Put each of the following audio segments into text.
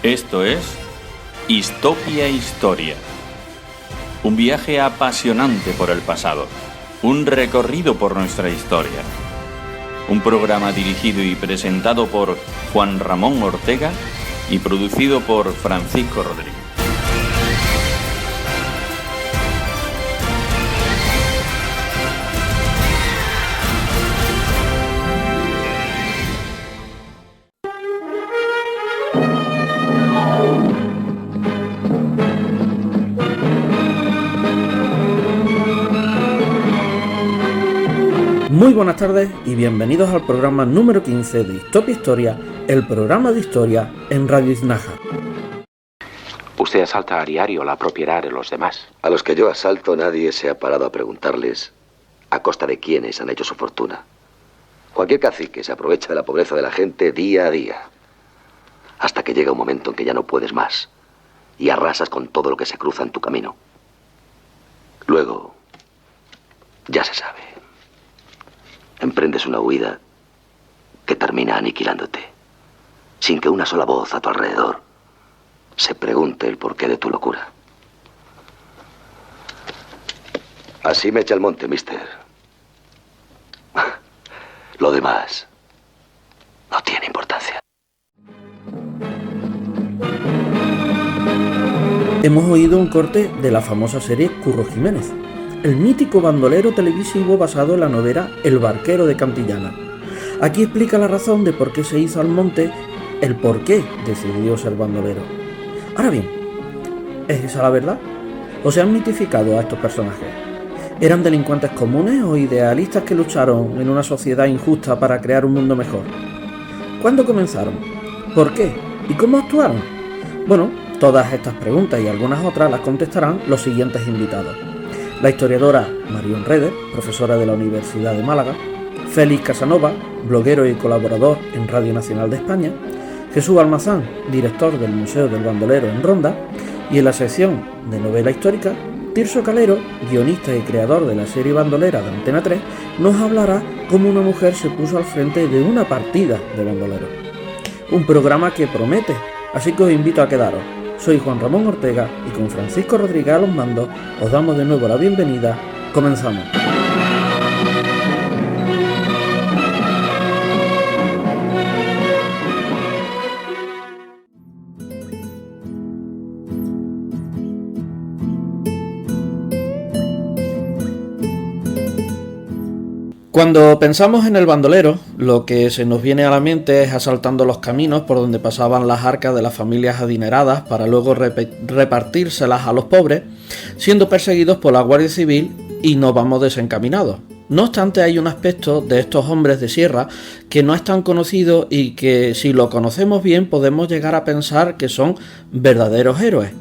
Esto es Histopia Historia. Un viaje apasionante por el pasado. Un recorrido por nuestra historia. Un programa dirigido y presentado por Juan Ramón Ortega y producido por Francisco Rodríguez. Muy buenas tardes y bienvenidos al programa número 15 de Histopia Historia, el programa de historia en Radio Iznaja. Usted asalta a diario la propiedad de los demás. A los que yo asalto nadie se ha parado a preguntarles a costa de quiénes han hecho su fortuna. Cualquier cacique se aprovecha de la pobreza de la gente día a día, hasta que llega un momento en que ya no puedes más y arrasas con todo lo que se cruza en tu camino. Luego, ya se sabe. Emprendes una huida que termina aniquilándote, sin que una sola voz a tu alrededor se pregunte el porqué de tu locura. Así me echa el monte, mister. Lo demás no tiene importancia. Hemos oído un corte de la famosa serie Curro Jiménez, el mítico bandolero televisivo basado en la novela El barquero de Cantillana. Aquí explica la razón de por qué se hizo al monte, el por qué decidió ser bandolero. Ahora bien, ¿es esa la verdad? ¿O se han mitificado a estos personajes? ¿Eran delincuentes comunes o idealistas que lucharon en una sociedad injusta para crear un mundo mejor? ¿Cuándo comenzaron? ¿Por qué? ¿Y cómo actuaron? Bueno, todas estas preguntas y algunas otras las contestarán los siguientes invitados. La historiadora Marión Reder, profesora de la Universidad de Málaga, Félix Casanova, bloguero y colaborador en Radio Nacional de España, Jesús Almazán, director del Museo del Bandolero en Ronda, y en la sección de novela histórica, Tirso Calero, guionista y creador de la serie bandolera de Antena 3, nos hablará cómo una mujer se puso al frente de una partida de bandolero. Un programa que promete, así que os invito a quedaros. Soy Juan Ramón Ortega y con Francisco Rodríguez a los mandos os damos de nuevo la bienvenida. Comenzamos. Cuando pensamos en el bandolero, lo que se nos viene a la mente es asaltando los caminos por donde pasaban las arcas de las familias adineradas para luego repartírselas a los pobres, siendo perseguidos por la Guardia Civil y no vamos desencaminados. No obstante, hay un aspecto de estos hombres de sierra que no es tan conocido y que, si lo conocemos bien, podemos llegar a pensar que son verdaderos héroes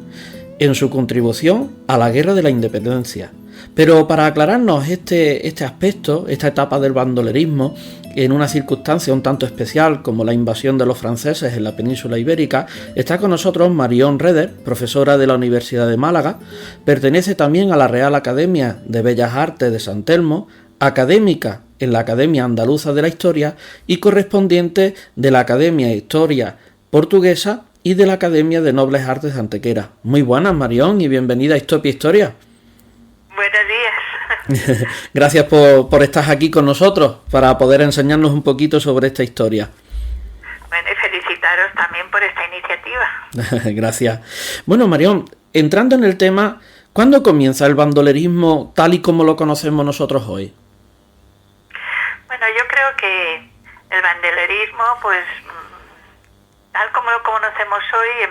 en su contribución a la Guerra de la Independencia. Pero para aclararnos este aspecto, esta etapa del bandolerismo, en una circunstancia un tanto especial como la invasión de los franceses en la península ibérica, está con nosotros Marión Reder, profesora de la Universidad de Málaga, pertenece también a la Real Academia de Bellas Artes de San Telmo, académica en la Academia Andaluza de la Historia y correspondiente de la Academia de Historia Portuguesa y de la Academia de Nobles Artes de Antequera. Muy buenas, Marión, y bienvenida a Histopia Historia. Buenos días. Gracias por estar aquí con nosotros para poder enseñarnos un poquito sobre esta historia. Bueno, y felicitaros también por esta iniciativa. Gracias. Bueno, Marión, entrando en el tema, ¿cuándo comienza el bandolerismo tal y como lo conocemos nosotros hoy? Bueno, yo creo que el bandolerismo, pues, tal como lo conocemos hoy,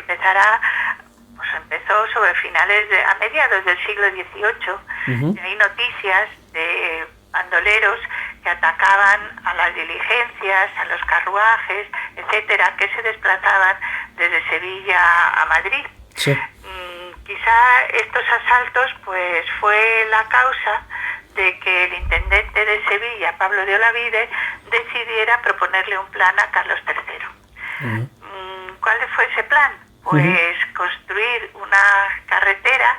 empezó sobre a mediados del siglo XVIII. Hay noticias de bandoleros que atacaban a las diligencias, a los carruajes, etcétera, que se desplazaban desde Sevilla a Madrid. Sí. Quizá estos asaltos pues fue la causa de que el intendente de Sevilla, Pablo de Olavide, decidiera proponerle un plan a Carlos III. ¿Cuál fue ese plan? Pues construir una carretera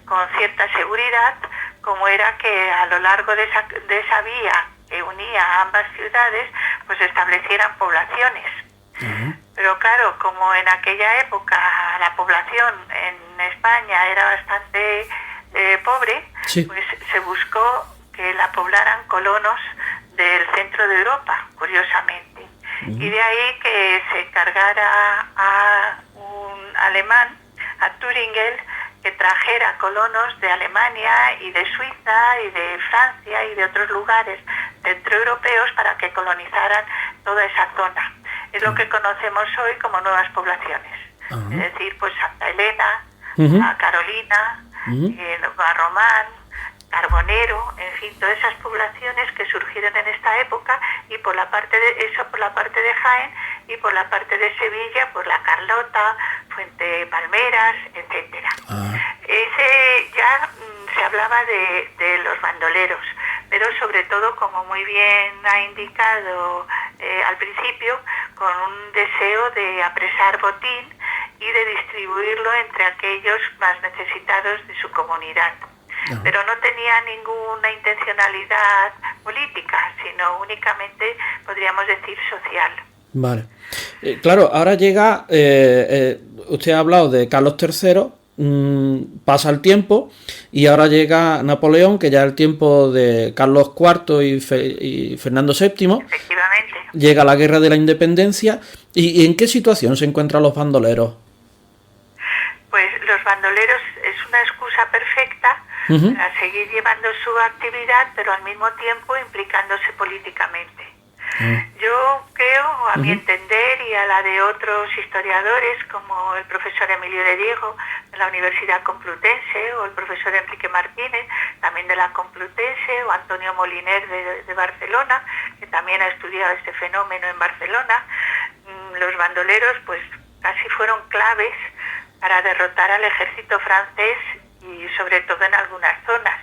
con cierta seguridad, como era que a lo largo de esa vía que unía a ambas ciudades, pues establecieran poblaciones. Pero claro, como en aquella época la población en España era bastante pobre, Sí. pues se buscó que la poblaran colonos del centro de Europa, curiosamente. Y de ahí que se cargara a un alemán, a Thüringen, que trajera colonos de Alemania y de Suiza y de Francia y de otros lugares centroeuropeos para que colonizaran toda esa zona. Es lo que conocemos hoy como nuevas poblaciones. Es decir, pues Santa Elena, a Carolina, Barromán, Carbonero, en fin, todas esas poblaciones que surgieron en esta época, y por la parte de Jaén, y por la parte de Sevilla, por la Carlota, Fuente Palmeras, etcétera. Ese ya se hablaba de los bandoleros, pero sobre todo, como muy bien ha indicado al principio, con un deseo de apresar botín y de distribuirlo entre aquellos más necesitados de su comunidad. Pero no tenía ninguna intencionalidad política, sino únicamente, podríamos decir, social. Vale. Claro, ahora llega, usted ha hablado de Carlos III, pasa el tiempo y ahora llega Napoleón, que ya es el tiempo de Carlos IV y Fernando VII. Efectivamente. Llega la Guerra de la Independencia. ¿Y en qué situación se encuentran los bandoleros? Pues los bandoleros es una excusa perfecta para seguir llevando su actividad, pero al mismo tiempo implicándose políticamente. Yo creo, a mi entender y a la de otros historiadores, como el profesor Emilio de Diego de la Universidad Complutense, o el profesor Enrique Martínez, también de la Complutense, o Antonio Moliner de Barcelona, que también ha estudiado este fenómeno en Barcelona, los bandoleros pues casi fueron claves para derrotar al ejército francés, y sobre todo en algunas zonas.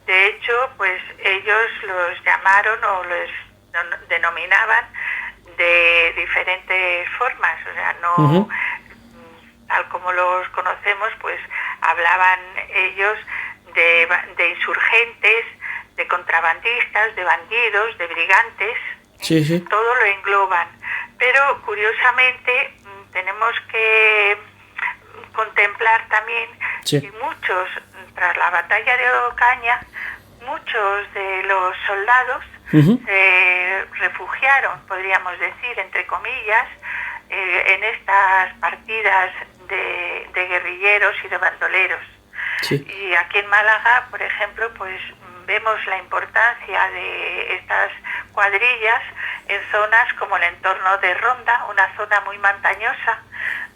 De hecho, pues ellos los llamaron o los denominaban de diferentes formas, o sea, no tal como los conocemos, pues hablaban ellos de insurgentes, de contrabandistas, de bandidos, de brigantes. Sí. Todo lo engloban. Pero curiosamente tenemos que contemplar también que muchos, tras la batalla de Ocaña, muchos de los soldados se refugiaron, podríamos decir, entre comillas, en estas partidas de guerrilleros y de bandoleros. Y aquí en Málaga, por ejemplo, pues vemos la importancia de estas cuadrillas en zonas como el entorno de Ronda, una zona muy montañosa,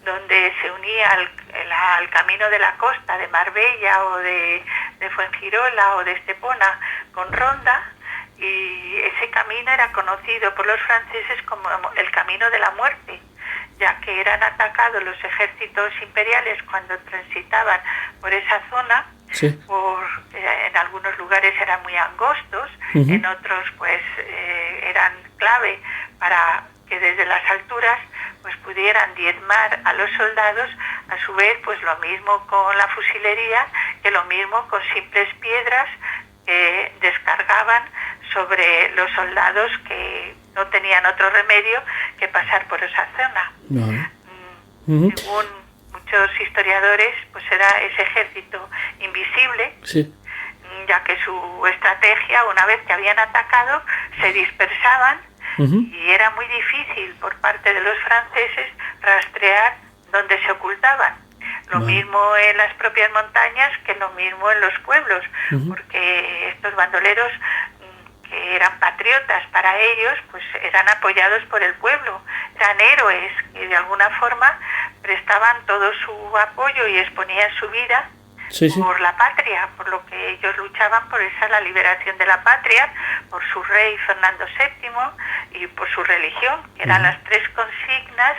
donde se unía al camino de la costa de Marbella o de Fuengirola o de Estepona con Ronda, y ese camino era conocido por los franceses como el camino de la muerte, ya que eran atacados los ejércitos imperiales cuando transitaban por esa zona. En algunos lugares eran muy angostos, en otros pues eran clave para que desde las alturas pues pudieran diezmar a los soldados. A su vez, pues lo mismo con la fusilería, que lo mismo con simples piedras que descargaban sobre los soldados que no tenían otro remedio que pasar por esa zona. Según muchos historiadores, pues era ese ejército invisible, ya que su estrategia, una vez que habían atacado, se dispersaban y era muy difícil por parte de los franceses rastrear dónde se ocultaban. Lo mismo en las propias montañas que lo mismo en los pueblos, porque estos bandoleros, que eran patriotas para ellos, pues eran apoyados por el pueblo, eran héroes que de alguna forma prestaban todo su apoyo y exponían su vida por la patria, por lo que ellos luchaban por la liberación de la patria, por su rey Fernando VII y por su religión, que eran las tres consignas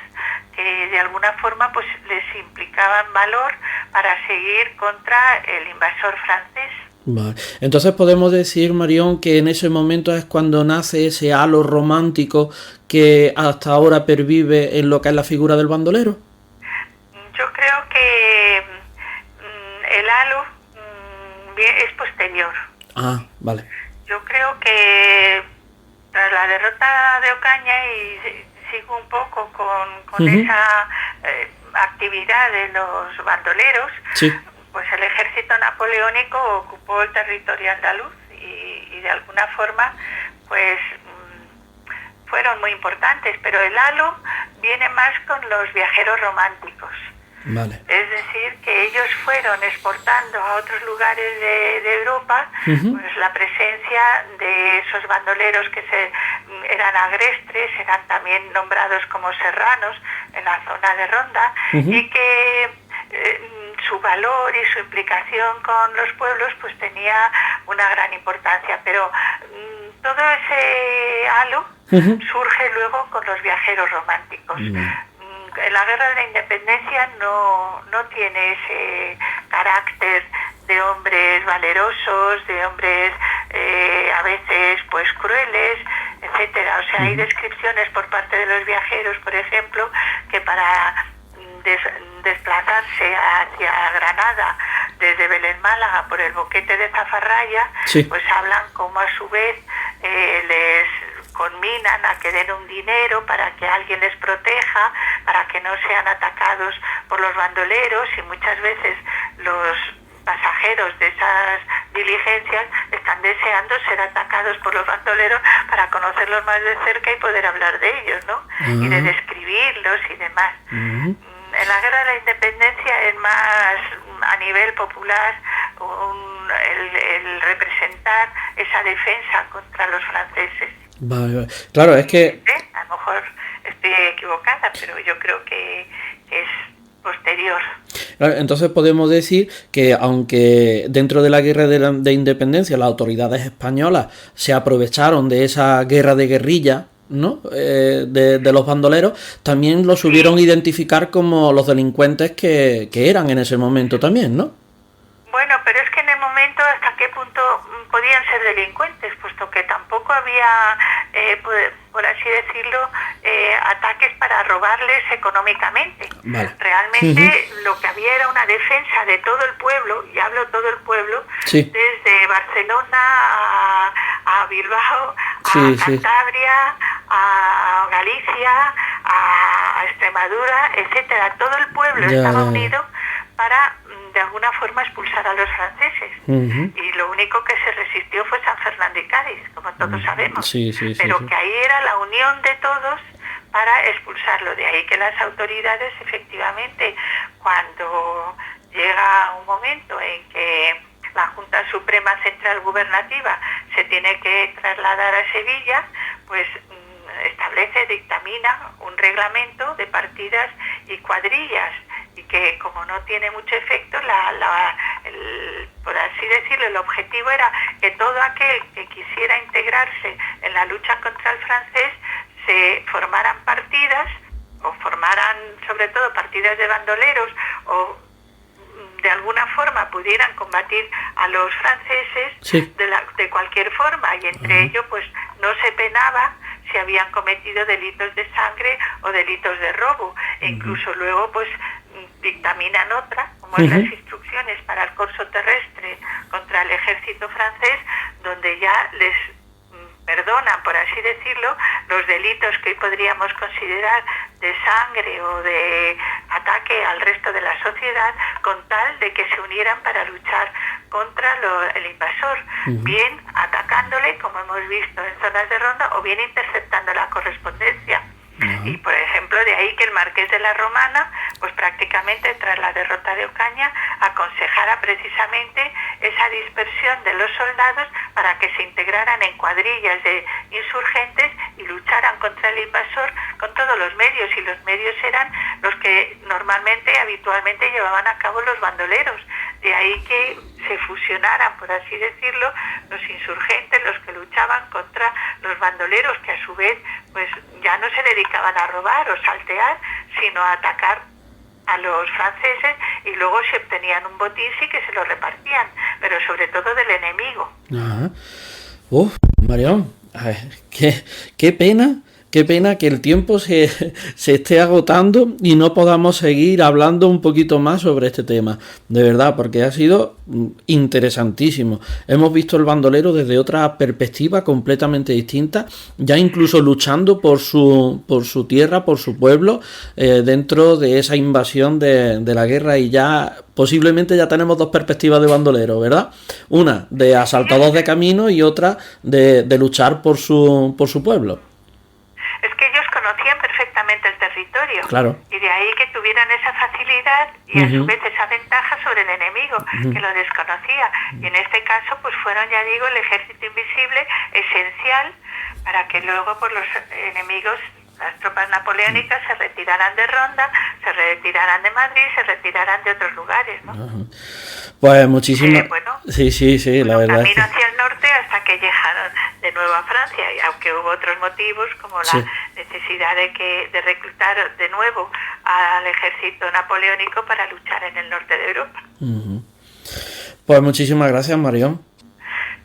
que de alguna forma pues les implicaban valor para seguir contra el invasor francés. Vale. Entonces podemos decir, Marión, que en ese momento es cuando nace ese halo romántico que hasta ahora pervive en lo que es la figura del bandolero. Yo creo que el halo es posterior. Vale. Yo creo que tras la derrota de Ocaña y sigo un poco con esa actividad de los bandoleros, Sí. pues el ejército napoleónico ocupó el territorio andaluz y de alguna forma pues fueron muy importantes, pero el halo viene más con los viajeros románticos. Vale. Es decir, que ellos fueron exportando a otros lugares de Europa pues la presencia de esos bandoleros que eran agrestres, eran también nombrados como serranos en la zona de Ronda, y que su valor y su implicación con los pueblos pues tenía una gran importancia, pero todo ese halo surge luego con los viajeros románticos. En la Guerra de la Independencia no tiene ese carácter de hombres valerosos, de hombres a veces pues crueles, etcétera. O sea, hay descripciones por parte de los viajeros, por ejemplo, que para desplazarse hacia Granada desde Belén Málaga por el boquete de Zafarraya, sí, pues hablan como a su vez les conminan a que den un dinero para que alguien les proteja, para que no sean atacados por los bandoleros, y muchas veces los pasajeros de esas diligencias están deseando ser atacados por los bandoleros para conocerlos más de cerca y poder hablar de ellos, ¿no? Y de describirlos y demás. En la Guerra de la Independencia es más a nivel popular el representar esa defensa contra los franceses. Vale. Claro, es que... A lo mejor estoy equivocada, pero yo creo que es posterior. Entonces podemos decir que aunque dentro de la guerra de independencia las autoridades españolas se aprovecharon de esa guerra de guerrilla, ¿no? De los bandoleros, también los supieron identificar como los delincuentes que eran en ese momento también, ¿no? Bueno, pero es que en el momento hasta qué punto podían ser delincuentes, puesto que tampoco había, por así decirlo, ataques para robarles económicamente. Vale. Realmente lo que había era una defensa de todo el pueblo, y hablo todo el pueblo, sí, desde Barcelona a Bilbao, a sí, Cantabria, a Galicia, a Extremadura, etcétera. Todo el pueblo estaba unido para de alguna forma expulsar a los franceses. Y lo único que se resistió fue San Fernando y Cádiz, como todos sabemos. Sí, pero sí. que ahí era la unión de todos para expulsarlo. De ahí que las autoridades, efectivamente, cuando llega un momento en que la Junta Suprema Central Gubernativa se tiene que trasladar a Sevilla, pues dictamina un reglamento de partidas y cuadrillas, y que como no tiene mucho efecto, por así decirlo, el objetivo era que todo aquel que quisiera integrarse en la lucha contra el francés se formaran partidas, o formaran sobre todo partidas de bandoleros, o de alguna forma pudieran combatir a los franceses, sí, de cualquier forma, y entre ellos pues no se penaba si habían cometido delitos de sangre o delitos de robo. E incluso luego pues dictaminan otra, como es las instrucciones para el corso terrestre contra el ejército francés, donde ya les perdonan, por así decirlo, los delitos que hoy podríamos considerar de sangre o de ataque al resto de la sociedad, con tal de que se unieran para luchar contra el invasor, bien atacándole, como hemos visto en zonas de ronda, o bien interceptando la correspondencia. Y por ejemplo, de ahí que el marqués de la Romana, pues prácticamente tras la derrota de Ocaña, aconsejara precisamente esa dispersión de los soldados para que se integraran en cuadrillas de insurgentes y lucharan contra el invasor con todos los medios, y los medios eran los que habitualmente llevaban a cabo los bandoleros. De ahí que se fusionaran, por así decirlo, los insurgentes, los que luchaban contra los bandoleros, que a su vez pues ya no se dedicaban a robar o saltear, sino a atacar a los franceses, y luego si obtenían un botín sí que se lo repartían, pero sobre todo del enemigo. Marión, qué pena Qué pena que el tiempo se esté agotando y no podamos seguir hablando un poquito más sobre este tema. De verdad, porque ha sido interesantísimo. Hemos visto el bandolero desde otra perspectiva completamente distinta, ya incluso luchando por su tierra, por su pueblo, dentro de esa invasión de la guerra, y ya posiblemente ya tenemos dos perspectivas de bandolero, ¿verdad? Una de asaltados de camino y otra de luchar por su pueblo. Es que ellos conocían perfectamente el territorio. Claro. Y de ahí que tuvieran esa facilidad y a su vez esa ventaja sobre el enemigo, que lo desconocía. Y en este caso, pues fueron, ya digo, el ejército invisible esencial para que luego por los enemigos, las tropas napoleónicas, se retiraran de Ronda, se retiraran de Madrid, se retiraran de otros lugares, ¿no? Pues muchísimas... Bueno, sí, la verdad. Camino hacia el norte hasta que llegaron de nuevo a Francia, y aunque hubo otros motivos como la necesidad de reclutar de nuevo al ejército napoleónico para luchar en el norte de Europa. Pues muchísimas gracias, Marión.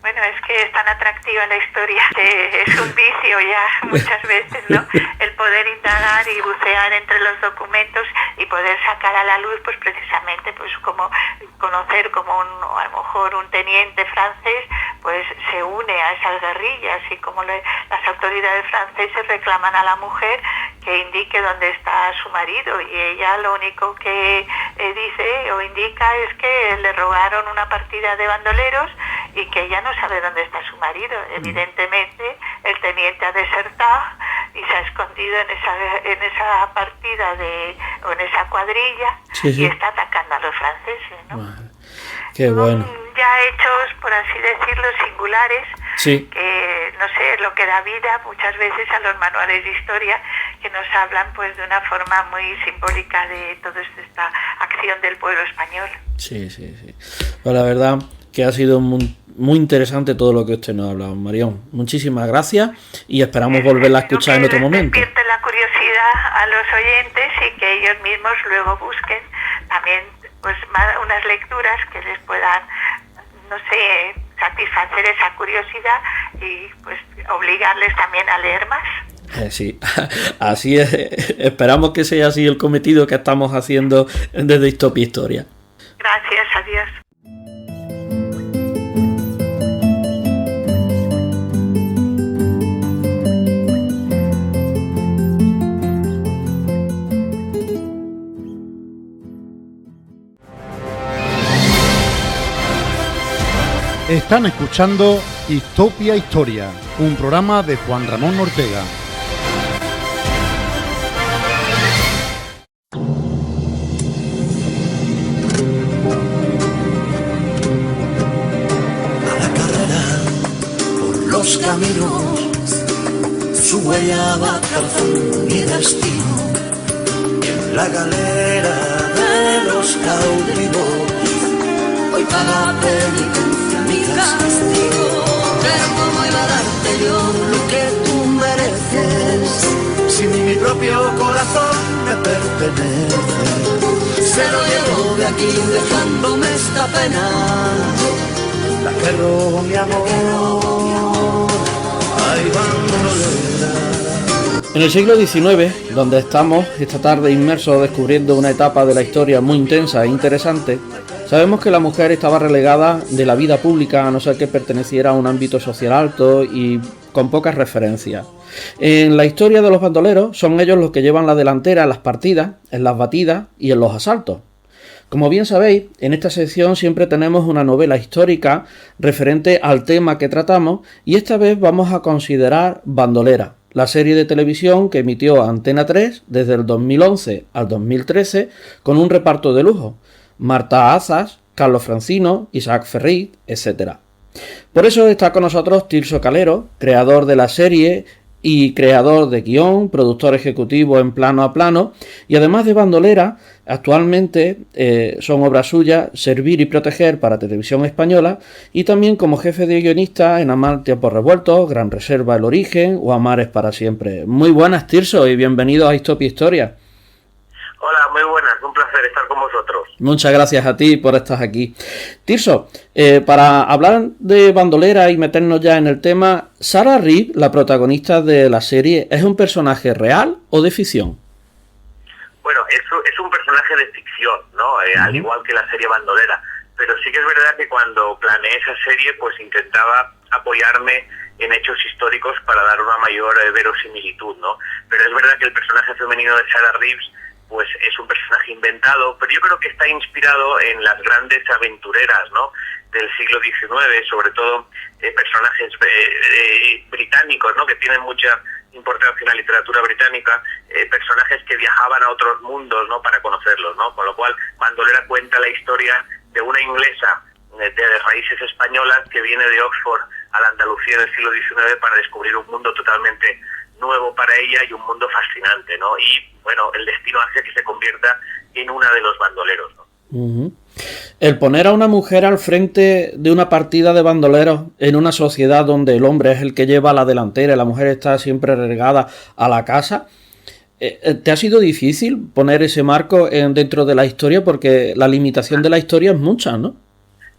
Bueno, es que es tan atractiva la historia, que es un vicio ya muchas veces, ¿no? El poder indagar y bucear entre los documentos y poder sacar a la luz, pues precisamente, pues como conocer como a lo mejor un teniente francés, pues se une a esas guerrillas, y como las autoridades francesas reclaman a la mujer que indique dónde está su marido, y ella lo único que dice o indica es que le rogaron una partida de bandoleros y que ella no sabe dónde está su marido. Evidentemente el teniente ha desertado y se ha escondido en esa partida o en esa cuadrilla, y está atacando a los franceses, ¿no? Bueno, qué bueno. Ya hechos, por así decirlo, singulares, que no sé, lo que da vida muchas veces a los manuales de historia, que nos hablan pues de una forma muy simbólica de toda esta acción del pueblo español. Sí. Pues la verdad que ha sido muy interesante todo lo que usted nos ha hablado, Marión. Muchísimas gracias y esperamos volverla a escuchar en otro momento. Despierte la curiosidad a los oyentes y que ellos mismos luego busquen también pues unas lecturas que les puedan, no sé, satisfacer esa curiosidad y pues obligarles también a leer más. Sí, así es. Esperamos que sea así el cometido que estamos haciendo desde Distopia Historia. Gracias, adiós. Están escuchando Distopia Historia, un programa de Juan Ramón Ortega. A la carrera por los caminos, su huella va trazando mi destino. Y en la galera de los cautivos, hoy paga penitencia mi castigo. Pero cómo iba a darte yo lo que tú mereces, si mi propio corazón me pertenece. Se lo llevo de aquí dejándome esta pena, la que robó mi amor. Ay, bandolera. En el siglo XIX, donde estamos esta tarde inmersos descubriendo una etapa de la historia muy intensa e interesante, sabemos que la mujer estaba relegada de la vida pública a no ser que perteneciera a un ámbito social alto y con pocas referencias. En la historia de los bandoleros son ellos los que llevan la delantera en las partidas, en las batidas y en los asaltos. Como bien sabéis, en esta sección siempre tenemos una novela histórica referente al tema que tratamos, y esta vez vamos a considerar Bandolera, la serie de televisión que emitió Antena 3 desde el 2011 al 2013 con un reparto de lujo: Marta Azas, Carlos Francino, Isaac Ferrit, etc. Por eso está con nosotros Tirso Calero, creador de la serie y creador de guión, productor ejecutivo en Plano a Plano, y además de Bandolera, actualmente son obras suyas Servir y Proteger para Televisión Española, y también como jefe de guionista en Amar Tiempos Revueltos, Gran Reserva El Origen o Amar es para siempre. Muy buenas, Tirso, y bienvenidos a Distopia Historia. Hola, muy buenas, un placer estar con vosotros. Muchas gracias a ti por estar aquí. Tirso, para hablar de bandolera y meternos ya en el tema, ¿Sarah Reeves, la protagonista de la serie, es un personaje real o de ficción? Bueno, es un personaje de ficción, ¿no? Al igual que la serie Bandolera. Pero sí que es verdad que cuando planeé esa serie, pues intentaba apoyarme en hechos históricos para dar una mayor verosimilitud, ¿no? Pero es verdad que el personaje femenino de Sarah Reeves pues es un personaje inventado, pero yo creo que está inspirado en las grandes aventureras, ¿no?, del siglo XIX, sobre todo personajes británicos, ¿no?, que tienen mucha importancia en la literatura británica, personajes que viajaban a otros mundos, ¿no?, para conocerlos, ¿no? Con lo cual, Bandolera cuenta la historia de una inglesa de raíces españolas que viene de Oxford a la Andalucía del siglo XIX para descubrir un mundo totalmente nuevo para ella y un mundo fascinante, ¿no? Y, bueno, el destino hace que se convierta en una de los bandoleros, ¿no? El poner a una mujer al frente de una partida de bandoleros en una sociedad donde el hombre es el que lleva la delantera y la mujer está siempre relegada a la casa, ¿te ha sido difícil poner ese marco dentro de la historia? Porque la limitación de la historia es mucha, ¿no?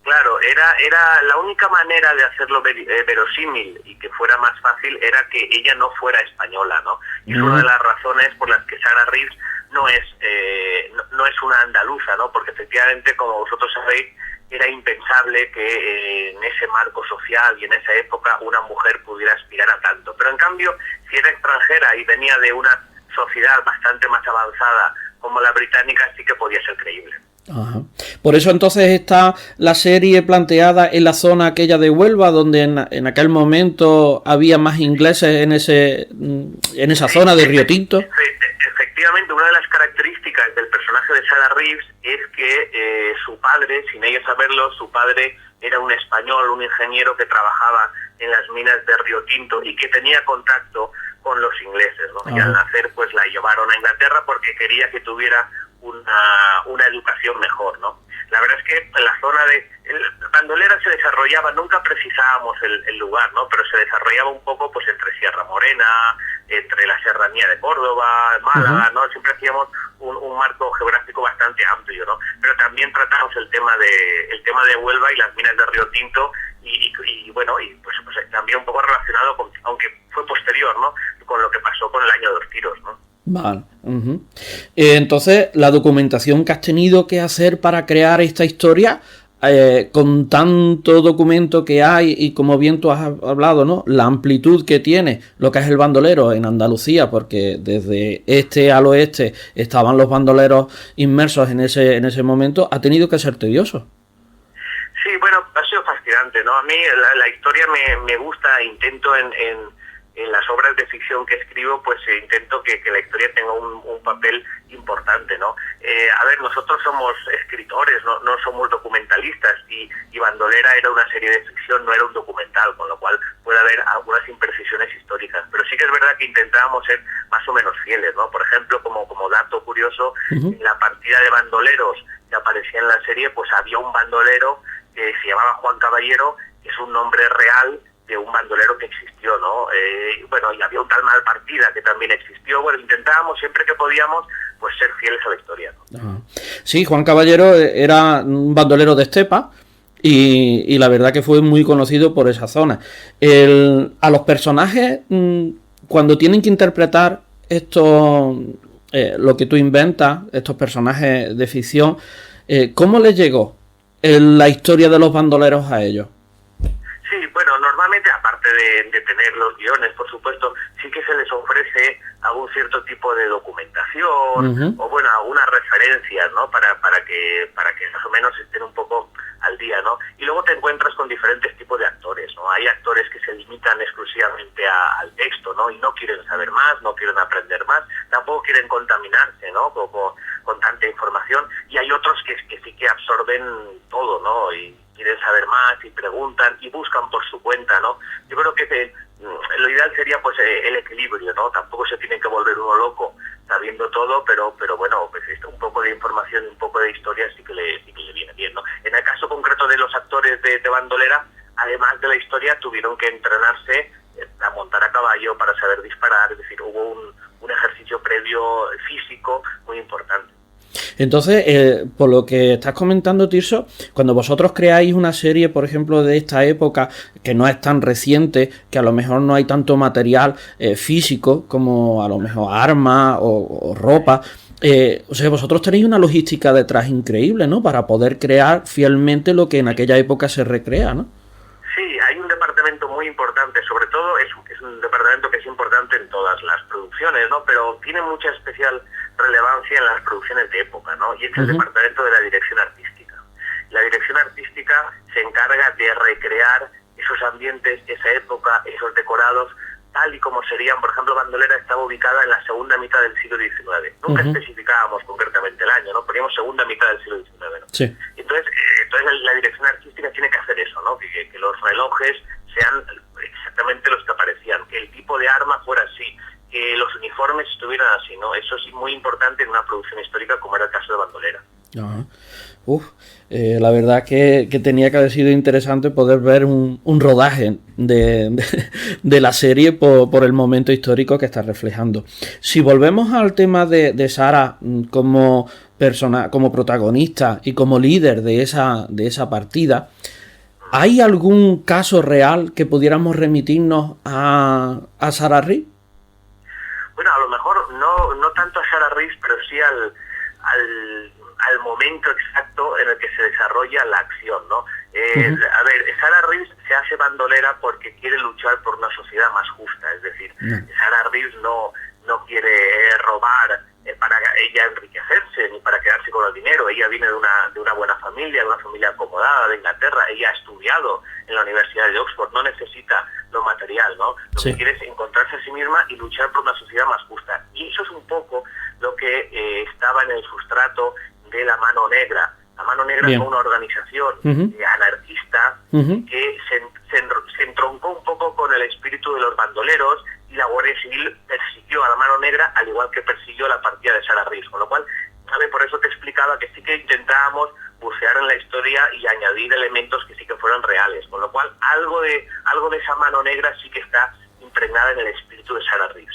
Claro, era la única manera de hacerlo verosímil y que fuera más fácil era que ella no fuera española, ¿no? Y es una de las razones por las que Sarah Reeves no es una andaluza, ¿no? Porque efectivamente, como vosotros sabéis, era impensable que en ese marco social y en esa época una mujer pudiera aspirar a tanto. Pero en cambio, si era extranjera y venía de una sociedad bastante más avanzada como la británica, sí que podía ser creíble. Ajá. Por eso entonces está la serie planteada en la zona aquella de Huelva, donde en aquel momento había más ingleses en esa zona de Río Tinto. Efectivamente, una de las características del personaje de Sarah Reeves es que su padre, sin ella saberlo, su padre era un español, un ingeniero que trabajaba en las minas de Río Tinto y que tenía contacto con los ingleses, ¿no? Y al nacer pues la llevaron a Inglaterra porque quería que tuviera una educación mejor, ¿no? La verdad es que en la zona de Bandolera se desarrollaba, nunca precisábamos el lugar, ¿no? Pero se desarrollaba un poco pues entre Sierra Morena, entre la Serranía de Córdoba, Málaga, ¿no? Siempre hacíamos un marco geográfico bastante amplio, ¿no? Pero también tratamos el tema de Huelva y las minas de Río Tinto y bueno, y pues también un poco relacionado con, aunque fue posterior, ¿no?, con lo que pasó con el Año de los Tiros, ¿no? Vale. Entonces, la documentación que has tenido que hacer para crear esta historia, con tanto documento que hay y como bien tú has hablado, ¿no?, la amplitud que tiene lo que es el bandolero en Andalucía, porque desde este al oeste estaban los bandoleros inmersos en ese momento, ha tenido que ser tedioso. Sí, bueno, ha sido fascinante, ¿no? A mí la historia me gusta, intento en las obras de ficción que escribo, pues intento que la historia tenga un papel importante, ¿no? A ver, nosotros somos escritores, no somos documentalistas y Bandolera era una serie de ficción, no era un documental, con lo cual puede haber algunas imprecisiones históricas, pero sí que es verdad que intentábamos ser más o menos fieles, ¿no? Por ejemplo, como dato curioso, en la partida de bandoleros que aparecía en la serie, pues había un bandolero que se llamaba Juan Caballero, que es un nombre real de un bandolero que existió, ¿no? Bueno, y había un tal Malpartida que también existió. Bueno, intentábamos siempre que podíamos pues ser fieles a la historia, ¿no? Sí, Juan Caballero era un bandolero de estepa y la verdad que fue muy conocido por esa zona. A los personajes, cuando tienen que interpretar esto, lo que tú inventas, estos personajes de ficción, ¿cómo les llegó la historia de los bandoleros a ellos? Sí, bueno, normalmente, aparte de tener los guiones, por supuesto, sí que se les ofrece algún cierto tipo de documentación o, bueno, algunas referencias, ¿no? Para que más o menos estén un poco al día, ¿no? Y luego te encuentras con diferentes tipos de actores, ¿no? Hay actores que se limitan exclusivamente al texto, ¿no? Y no quieren saber más, no quieren aprender más, tampoco quieren contaminarse, ¿no? Con tanta información. Y hay otros que sí que absorben todo, ¿no? Y quieren saber más y preguntan y buscan por su cuenta, ¿no? Yo creo que lo ideal sería pues el equilibrio, ¿no? Tampoco se tiene que volver uno loco sabiendo todo, pero bueno, pues un poco de información y un poco de historia sí que le viene bien, ¿no? En el caso concreto de los actores de Bandolera, además de la historia, tuvieron que entrenarse a montar a caballo para saber disparar, es decir, hubo un ejercicio previo físico muy importante. Entonces, por lo que estás comentando, Tirso, cuando vosotros creáis una serie, por ejemplo, de esta época, que no es tan reciente, que a lo mejor no hay tanto material físico, como a lo mejor armas o ropa, o sea, vosotros tenéis una logística detrás increíble, ¿no? Para poder crear fielmente lo que en aquella época se recrea, ¿no? Sí, hay un departamento muy importante, sobre todo es un departamento que es importante en todas las producciones, ¿no? Pero tiene mucha especial relevancia en las producciones de época, ¿no? Y es el departamento de la dirección artística. La dirección artística se encarga de recrear esos ambientes, esa época, esos decorados, tal y como serían. Por ejemplo, Bandolera estaba ubicada en la segunda mitad del siglo XIX. Nunca especificábamos concretamente el año, ¿no? Poníamos segunda mitad del siglo XIX, ¿no? Sí. Entonces la dirección artística tiene que hacer eso, ¿no? Que los relojes sean exactamente los que aparecían, que el tipo de arma fuera así, que los uniformes estuvieran así, ¿no? Eso es muy importante en una producción histórica como era el caso de Bandolera. Ajá. La verdad que tenía que haber sido interesante poder ver un rodaje de la serie por el momento histórico que está reflejando. Si volvemos al tema de Sara como persona, como protagonista y como líder de esa partida, ¿hay algún caso real que pudiéramos remitirnos a Sara Rees? Bueno, a lo mejor no tanto a Sara Rees, pero sí al momento exacto en el que se desarrolla la acción, ¿no? A ver, Sara Rees se hace bandolera porque quiere luchar por una sociedad más justa, es decir, Sara Rees no quiere robar para ella enriquecerse ni para quedarse con el dinero. Ella viene de una buena familia, de una familia acomodada de Inglaterra. Ella ha estudiado en la Universidad de Oxford, no necesita lo material, ¿no? Lo que quiere es encontrarse a sí misma y luchar por una sociedad más justa. Y eso es un poco lo que estaba en el sustrato de La Mano Negra. La Mano Negra fue una organización anarquista que se entroncó un poco con el espíritu de los bandoleros, y la Guardia Civil persiguió a La Mano Negra al igual que persiguió la partida de Sara Rees, con lo cual, por eso te explicaba que sí que intentábamos bucear en la historia y añadir elementos que sí que fueran reales, con lo cual algo de esa Mano Negra sí que está impregnada en el espíritu de Sara Rees.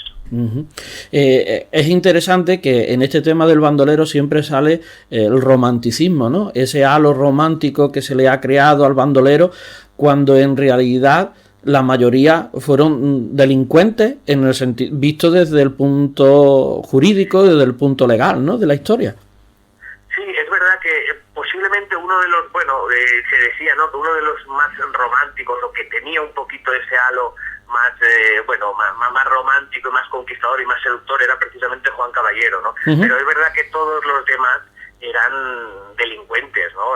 Es interesante que en este tema del bandolero siempre sale el romanticismo, ¿no? Ese halo romántico que se le ha creado al bandolero, cuando en realidad la mayoría fueron delincuentes en el visto desde el punto jurídico, desde el punto legal, ¿no? De la historia. Sí, es verdad que posiblemente uno de los, se decía, ¿no? Que uno de los más románticos, o que tenía un poquito ese halo más romántico, más conquistador y más seductor, era precisamente Juan Caballero, ¿no? Pero es verdad que todos los demás eran delincuentes, ¿no?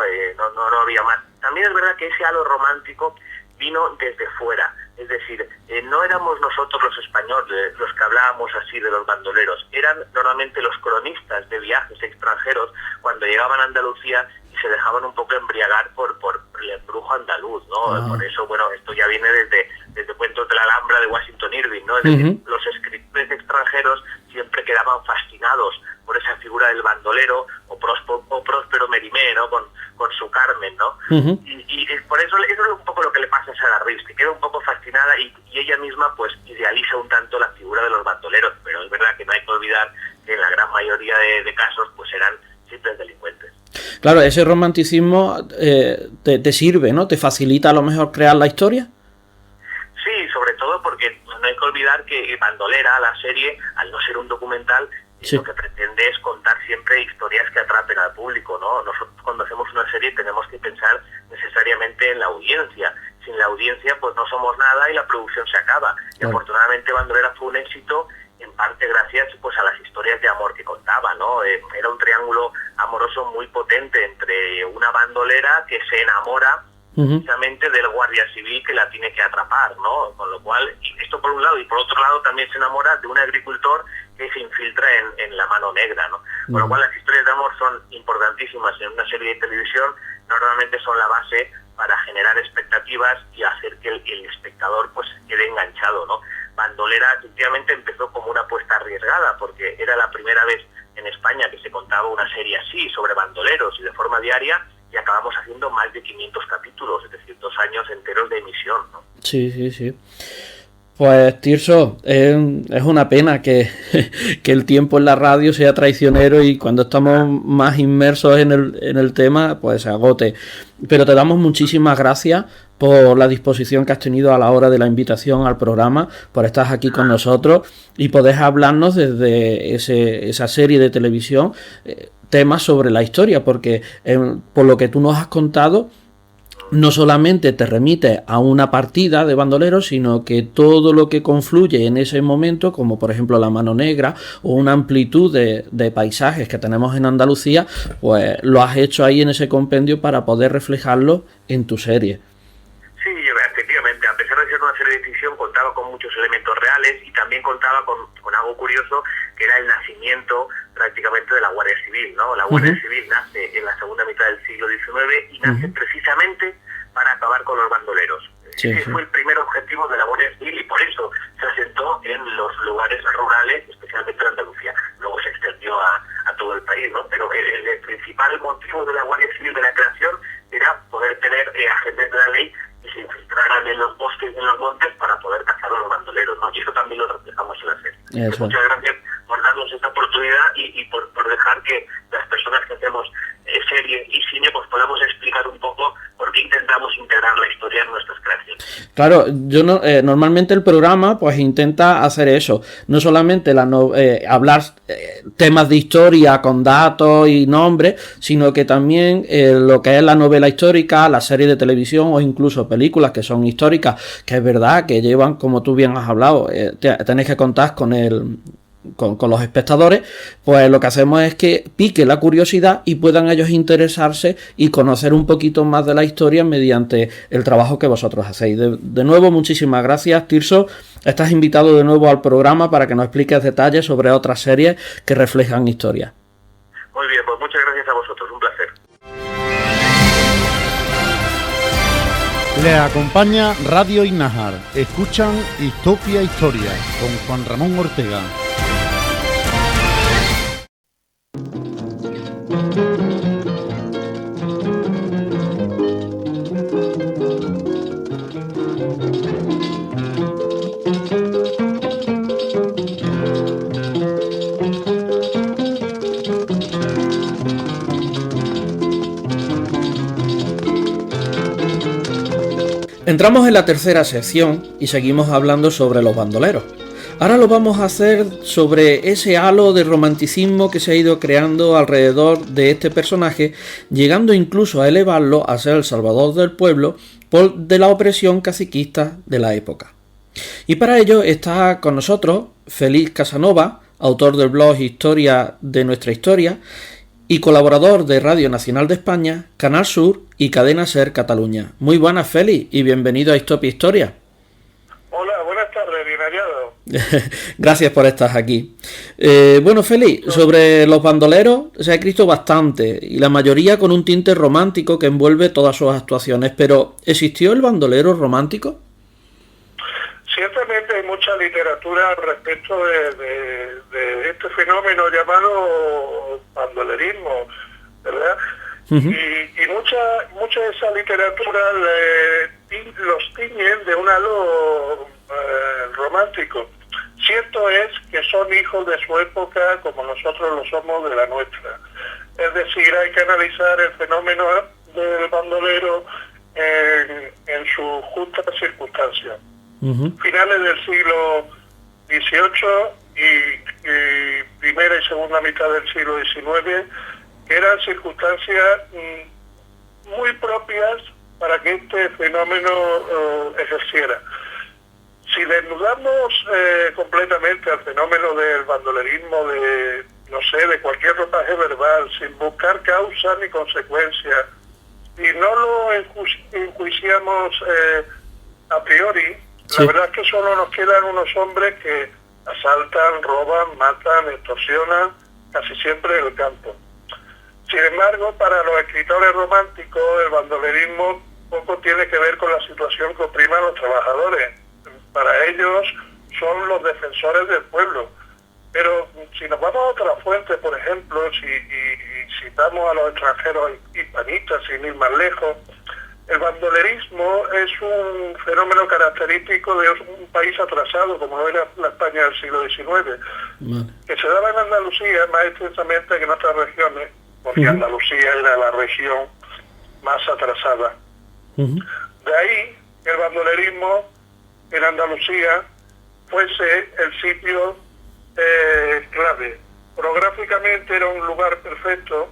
No había más. También es verdad que ese halo romántico vino desde fuera, es decir, no éramos nosotros los españoles los que hablábamos así de los bandoleros, eran normalmente los cronistas de viajes extranjeros cuando llegaban a Andalucía y se dejaban un poco embriagar por el embrujo andaluz, ¿no? Por eso, esto ya viene desde Cuentos de la Alhambra de Washington Irving, ¿no? Es decir, los escritores extranjeros siempre quedaban fascinados por esa figura del bandolero, o Próspero Mérimée, ¿no? Con su Carmen, ¿no? Y por eso es un poco lo que le pasa a Sara Rees, que queda un poco fascinada y ella misma pues idealiza un tanto la figura de los bandoleros, pero es verdad que no hay que olvidar que en la gran mayoría de casos pues eran simples delincuentes. Claro, ese romanticismo te sirve, ¿no? ¿Te facilita a lo mejor crear la historia? Sí, sobre todo porque no hay que olvidar que Bandolera, la serie, al no ser un documental, lo que pretende es contar siempre historias que atrapen al público, ¿no? Nosotros cuando hacemos una serie tenemos que pensar necesariamente en la audiencia. Sin la audiencia pues no somos nada y la producción se acaba. Y afortunadamente Bandolera fue un éxito en parte gracias pues a las historias de amor que contaba, ¿no? Era un triángulo amoroso muy potente entre una bandolera que se enamora precisamente del guardia civil que la tiene que atrapar, ¿no? Con lo cual, y esto por un lado, y por otro lado también se enamora de un agricultor que se infiltra en La Mano Negra, ¿no? Con lo cual las historias de amor son importantísimas en una serie de televisión, normalmente son la base para generar expectativas y hacer que el espectador pues quede enganchado, ¿no? Bandolera efectivamente empezó como una apuesta arriesgada, porque era la primera vez en España que se contaba una serie así, sobre bandoleros y de forma diaria, y acabamos haciendo más de 500 capítulos, es decir, 2 años enteros de emisión, ¿no? Sí. Pues Tirso, es una pena que el tiempo en la radio sea traicionero y cuando estamos más inmersos en el tema, pues se agote. Pero te damos muchísimas gracias por la disposición que has tenido a la hora de la invitación al programa, por estar aquí con nosotros y podés hablarnos desde esa serie de televisión temas sobre la historia, porque por lo que tú nos has contado, no solamente te remite a una partida de bandoleros, sino que todo lo que confluye en ese momento, como por ejemplo la Mano Negra o una amplitud de paisajes que tenemos en Andalucía, pues lo has hecho ahí en ese compendio para poder reflejarlo en tu serie. Sí, efectivamente, a pesar de ser una serie de ficción, contaba con muchos elementos reales y también contaba con algo curioso, que era el nacimiento prácticamente de la Guardia Civil, ¿no? La Guardia Civil nace en la segunda mitad del siglo XIX y nace precisamente para acabar con los bandoleros. Ese fue el primer objetivo de la Guardia Civil y por eso se asentó en los lugares rurales, especialmente en Andalucía. Luego se extendió a todo el país, ¿no? Pero el principal motivo de la Guardia Civil, de la creación, era poder tener agentes de la ley que se infiltraran en los bosques y en los montes para poder cazar a los bandoleros, ¿no? Y eso también lo reflejamos en la serie. Muchas gracias por darnos esta oportunidad y por dejar que las personas que hacemos serie y cine pues podamos explicar un poco por qué intentamos integrar la historia en nuestras creaciones. Claro, yo normalmente el programa pues intenta hacer eso, no solamente hablar temas de historia con datos y nombres, sino que también lo que es la novela histórica, la serie de televisión o incluso películas que son históricas, que es verdad que llevan, como tú bien has hablado, tenéis que contar con los espectadores, pues lo que hacemos es que pique la curiosidad y puedan ellos interesarse y conocer un poquito más de la historia mediante el trabajo que vosotros hacéis. De nuevo, muchísimas gracias, Tirso. Estás invitado de nuevo al programa para que nos expliques detalles sobre otras series que reflejan historia. Muy bien, pues muchas gracias a vosotros, un placer. Le acompaña Radio Inájar. Escuchan Histopia Historia con Juan Ramón Ortega. Entramos en la tercera sección y seguimos hablando sobre los bandoleros. Ahora lo vamos a hacer sobre ese halo de romanticismo que se ha ido creando alrededor de este personaje, llegando incluso a elevarlo a ser el salvador del pueblo de la opresión caciquista de la época. Y para ello está con nosotros Félix Casanova, autor del blog Historia de Nuestra Historia y colaborador de Radio Nacional de España, Canal Sur y Cadena Ser Cataluña. Muy buenas, Félix, y bienvenido a Histopia Historia. Hola, buenas tardes, bien hallado. Gracias por estar aquí. Bueno, Félix, sobre los bandoleros se ha escrito bastante, y la mayoría con un tinte romántico que envuelve todas sus actuaciones, pero ¿existió el bandolero romántico? Ciertamente hay mucha literatura al respecto de este fenómeno llamado bandolerismo, ¿verdad? Y mucha de esa literatura los tiñen de un halo romántico. Cierto es que son hijos de su época como nosotros lo somos de la nuestra. Es decir, hay que analizar el fenómeno del bandolero en sus justas circunstancias. Finales del siglo XVIII y primera y segunda mitad del siglo XIX, que eran circunstancias muy propias para que este fenómeno ejerciera. Si desnudamos completamente al fenómeno del bandolerismo, de cualquier ropaje verbal, sin buscar causas ni consecuencias, y no lo enjuiciamos a priori, la verdad es que solo nos quedan unos hombres que asaltan, roban, matan, extorsionan, casi siempre en el campo. Sin embargo, para los escritores románticos, el bandolerismo poco tiene que ver con la situación que oprime a los trabajadores. Para ellos son los defensores del pueblo. Pero si nos vamos a otra fuente, por ejemplo, si citamos a los extranjeros hispanistas, sin ir más lejos, el bandolerismo es un fenómeno característico de un país atrasado, como era la España del siglo XIX, que se daba en Andalucía más extensamente que en otras regiones, porque Andalucía era la región más atrasada. De ahí que el bandolerismo en Andalucía fuese el sitio clave. Orográficamente era un lugar perfecto,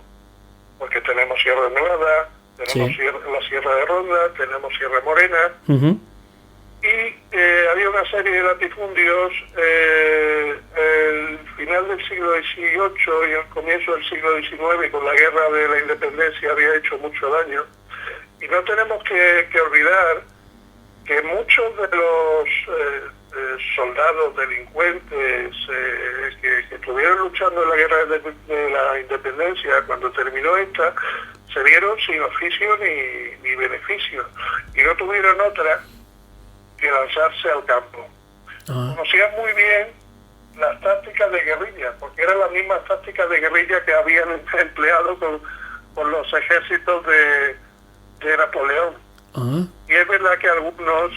porque tenemos Sierra Nevada, tenemos la Sierra de Ronda, tenemos Sierra Morena, y había una serie de latifundios, el final del siglo XVIII y el comienzo del siglo XIX, con la guerra de la independencia, había hecho mucho daño. Y no tenemos que olvidar que muchos de los soldados delincuentes que estuvieron luchando en la guerra de la independencia, cuando terminó esta, se vieron sin oficio ni beneficio, y no tuvieron otra que lanzarse al campo. Conocían muy bien las tácticas de guerrilla, porque eran las mismas tácticas de guerrilla que habían empleado con los ejércitos de Napoleón. Y es verdad que algunos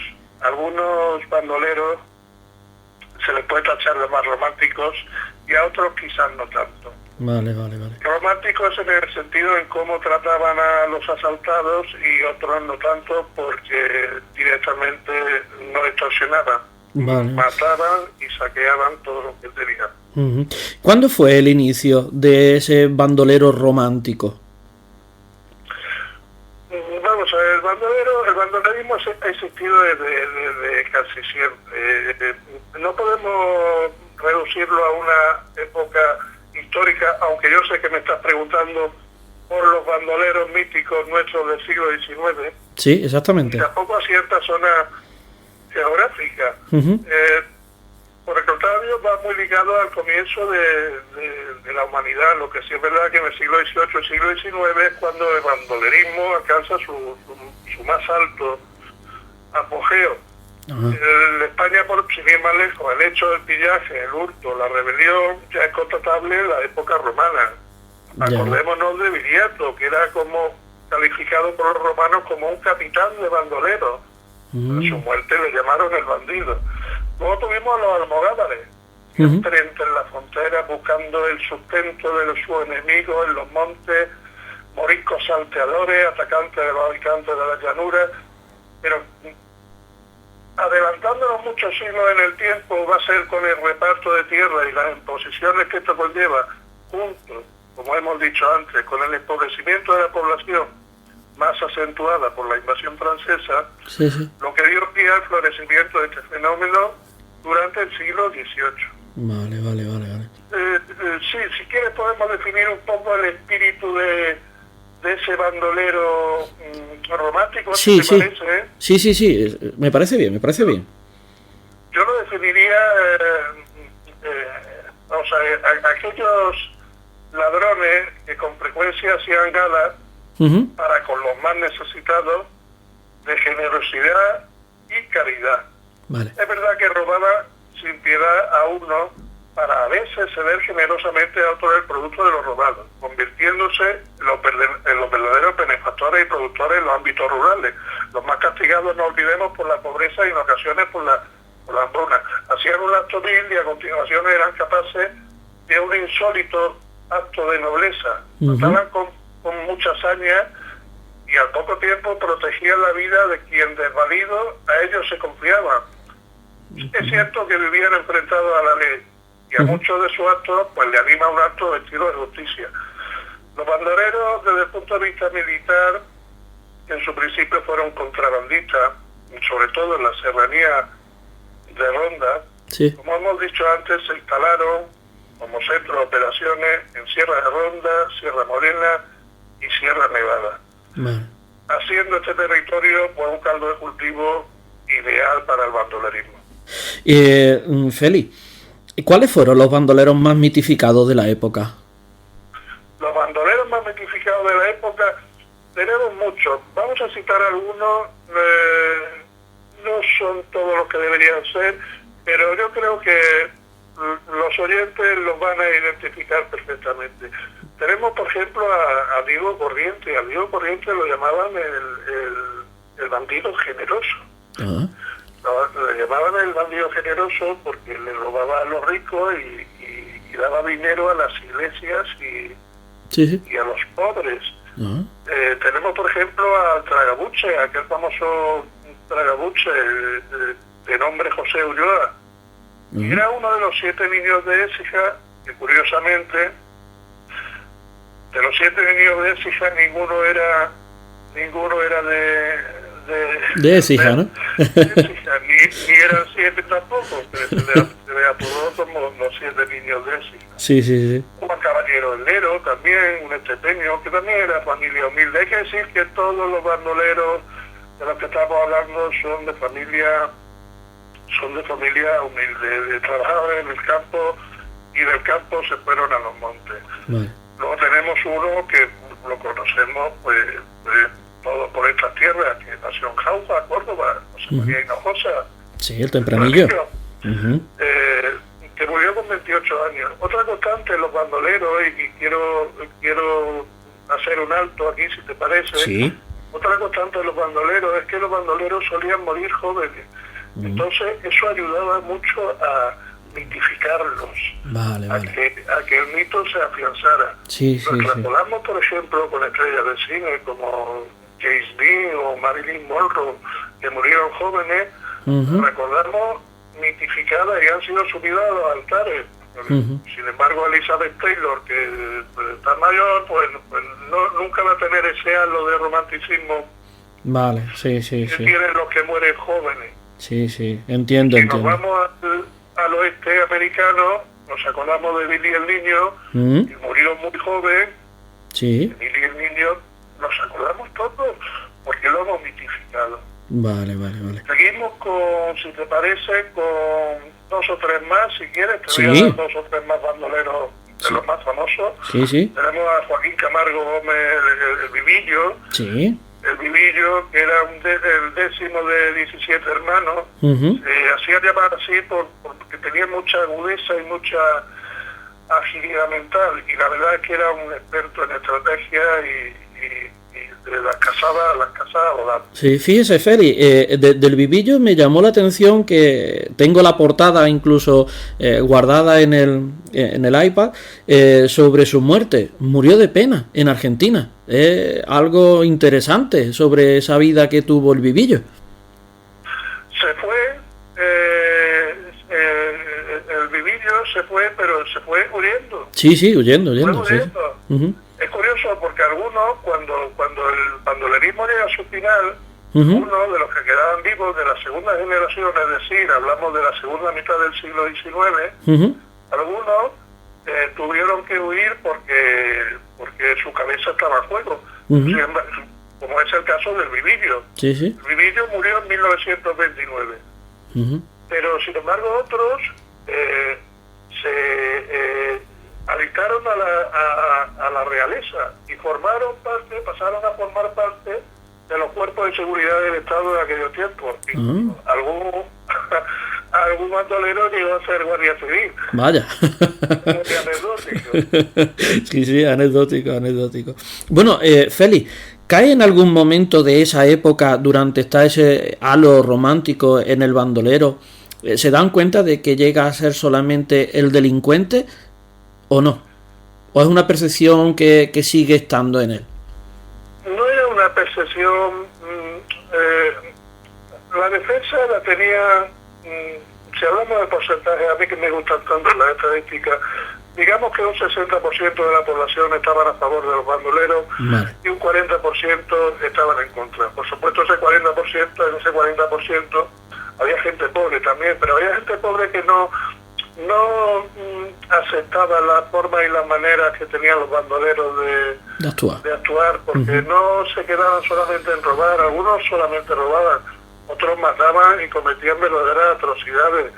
bandoleros se les puede tachar de más románticos y a otros quizás no tanto. Vale. Románticos en el sentido en cómo trataban a los asaltados, y otros no tanto porque directamente no extorsionaban. Mataban y saqueaban todo lo que tenían. ¿Cuándo fue el inicio de ese bandolero romántico? Vamos a ver, el bandolerismo ha existido desde casi siempre. No podemos reducirlo a una época histórica, aunque yo sé que me estás preguntando por los bandoleros míticos nuestros del siglo XIX. Sí, exactamente. Y tampoco a cierta zona geográfica. Por el contrario, va muy ligado al comienzo de la humanidad. Lo que sí es verdad que en el siglo XVIII y siglo XIX es cuando el bandolerismo alcanza su más alto apogeo. En España, sin ir más lejos, el hecho del pillaje, el hurto, la rebelión, ya es constatable en la época romana. Acordémonos de Viriato, que era como calificado por los romanos como un capitán de bandoleros. A su muerte le llamaron el bandido. Luego tuvimos a los almogávares, siempre entre las fronteras buscando el sustento de sus enemigos en los montes, moriscos salteadores, atacantes de los habitantes de la llanura. Pero adelantándonos muchos siglos en el tiempo, va a ser con el reparto de tierra y las imposiciones que esto conlleva, junto, como hemos dicho antes, con el empobrecimiento de la población, más acentuada por la invasión francesa, lo que dio pie al florecimiento de este fenómeno durante el siglo XVIII. Vale. Sí, si quieres podemos definir un poco el espíritu de ese bandolero romántico, sí, ¿te parece? Sí, me parece bien. Yo lo definiría, vamos a ver, aquellos ladrones que con frecuencia hacían gala para con los más necesitados de generosidad y caridad. Es verdad que robaba sin piedad a uno para a veces ceder generosamente a otro el producto de lo robado, convirtiéndose en los verdaderos benefactores y productores en los ámbitos rurales. Los más castigados, no olvidemos, por la pobreza y en ocasiones por la hambruna. Hacían un acto vil y a continuación eran capaces de un insólito acto de nobleza. Trataban con mucha hazaña y al poco tiempo protegían la vida de quien desvalido a ellos se confiaban. Es cierto que vivían enfrentados a la ley y a muchos de sus actos pues le anima un acto vestido de justicia. Los bandoleros, desde el punto de vista militar, en su principio fueron contrabandistas, sobre todo en la serranía de Ronda. Como hemos dicho antes, se instalaron como centro de operaciones en Sierra de Ronda, Sierra Morena y Sierra Nevada, haciendo este territorio pues un caldo de cultivo ideal para el bandolerismo. Feli, ¿cuáles fueron los bandoleros más mitificados de la época? Los bandoleros más mitificados de la época tenemos muchos. Vamos a citar algunos, no son todos los que deberían ser, pero yo creo que los oyentes los van a identificar perfectamente. Tenemos, por ejemplo, a Diego Corriente. A Diego Corriente lo llamaban el bandido generoso. Le llamaban el bandido generoso porque le robaba a los ricos y daba dinero a las iglesias y a los pobres. Tenemos, por ejemplo, al Tragabuche, aquel famoso Tragabuche de nombre José Ulloa. Era uno de los 7 niños de Écija, que curiosamente, de los 7 niños de Écija, ninguno era de Écija, ¿no? De Écija, ni eran 7 tampoco, pero se le apodó como los 7 niños de Écija. Sí. Juan Caballero Lero, también un estepeño, que también era familia humilde. Hay que decir que todos los bandoleros de los que estamos hablando son de familia humilde, trabajaban en el campo y del campo se fueron a los montes. Luego tenemos uno que lo conocemos pues todo por estas tierras, que nació en Jauja, Córdoba, José María Hinojosa. Sí, el tempranillo. Que murió con 28 años. Otra constante en los bandoleros, y quiero hacer un alto aquí si te parece. Sí. Otra constante de los bandoleros es que los bandoleros solían morir jóvenes. Entonces eso ayudaba mucho a mitificarlos, a que el mito se afianzara. Lo extrapolamos, por ejemplo, con estrellas de cine como James Dean o Marilyn Monroe, que murieron jóvenes. Recordamos mitificadas y han sido subidas a los altares. Sin embargo, Elizabeth Taylor, que está mayor, pues nunca va a tener ese halo de romanticismo que tienen los que mueren jóvenes. Entiendo. Nos vamos al oeste americano, nos acordamos de Billy el Niño, que murió muy joven. Billy el Niño, nos acordamos todos, porque lo hemos mitificado. Vale. Seguimos con, si te parece, con 2 o 3 más, si quieres, te voy a dar 2 o 3 más bandoleros de los más famosos. Tenemos a Joaquín Camargo Gómez, el Vivillo. El Vivillo, que era el 10º de 17 hermanos, se hacía llamar así porque tenía mucha agudeza y mucha agilidad mental, y la verdad es que era un experto en estrategia y de las cazadas volando. Sí, fíjese, Feli, del Vivillo me llamó la atención que tengo la portada incluso guardada en el iPad sobre su muerte. Murió de pena en Argentina. Algo interesante sobre esa vida que tuvo el Vivillo. Se fue, el Vivillo se fue, pero se fue huyendo. Sí, huyendo. Es curioso porque algunos, cuando el bandolerismo llega a su final, uno de los que quedaban vivos de la segunda generación, es decir, hablamos de la segunda mitad del siglo XIX, algunos tuvieron que huir porque su cabeza estaba en juego, como es el caso del Vivillo. El Vivillo murió en 1929, pero sin embargo otros se alistaron a la realeza y pasaron a formar parte de los cuerpos de seguridad del Estado de aquellos tiempos. Algún bandolero llegó a ser guardia civil. Vaya. Anecdótico. Anecdótico. Bueno, Feli, ¿cae en algún momento de esa época, durante ese halo romántico en el bandolero, se dan cuenta de que llega a ser solamente el delincuente o no? ¿O es una percepción que sigue estando en él? No era una percepción. La defensa la tenía. Si hablamos de porcentaje, a mí que me gustan tanto las estadísticas, digamos que un 60% de la población estaban a favor de los bandoleros y un 40% estaban en contra. Por supuesto, en ese 40% había gente pobre también, pero había gente pobre que no aceptaba la forma y las maneras que tenían los bandoleros de actuar, porque no se quedaban solamente en robar, algunos solamente robaban, otros mataban y cometían verdaderas atrocidades.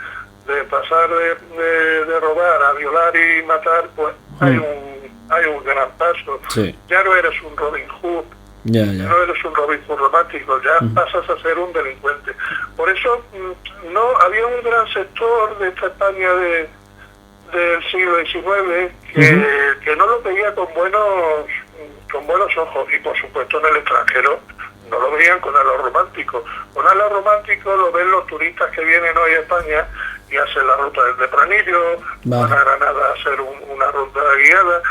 De pasar de robar a violar y matar, pues hay un gran paso. Ya no eres un Robin Hood, ya no eres un Robin Hood romántico, ya pasas a ser un delincuente. Por eso no había un gran sector de esta España del siglo XIX que no lo veía con buenos ojos, y por supuesto en el extranjero no lo veían con halo romántico. Con halo romántico lo ven los turistas que vienen hoy a España y hacen la ruta del Tempranillo, van a Granada a hacer una ruta guiada.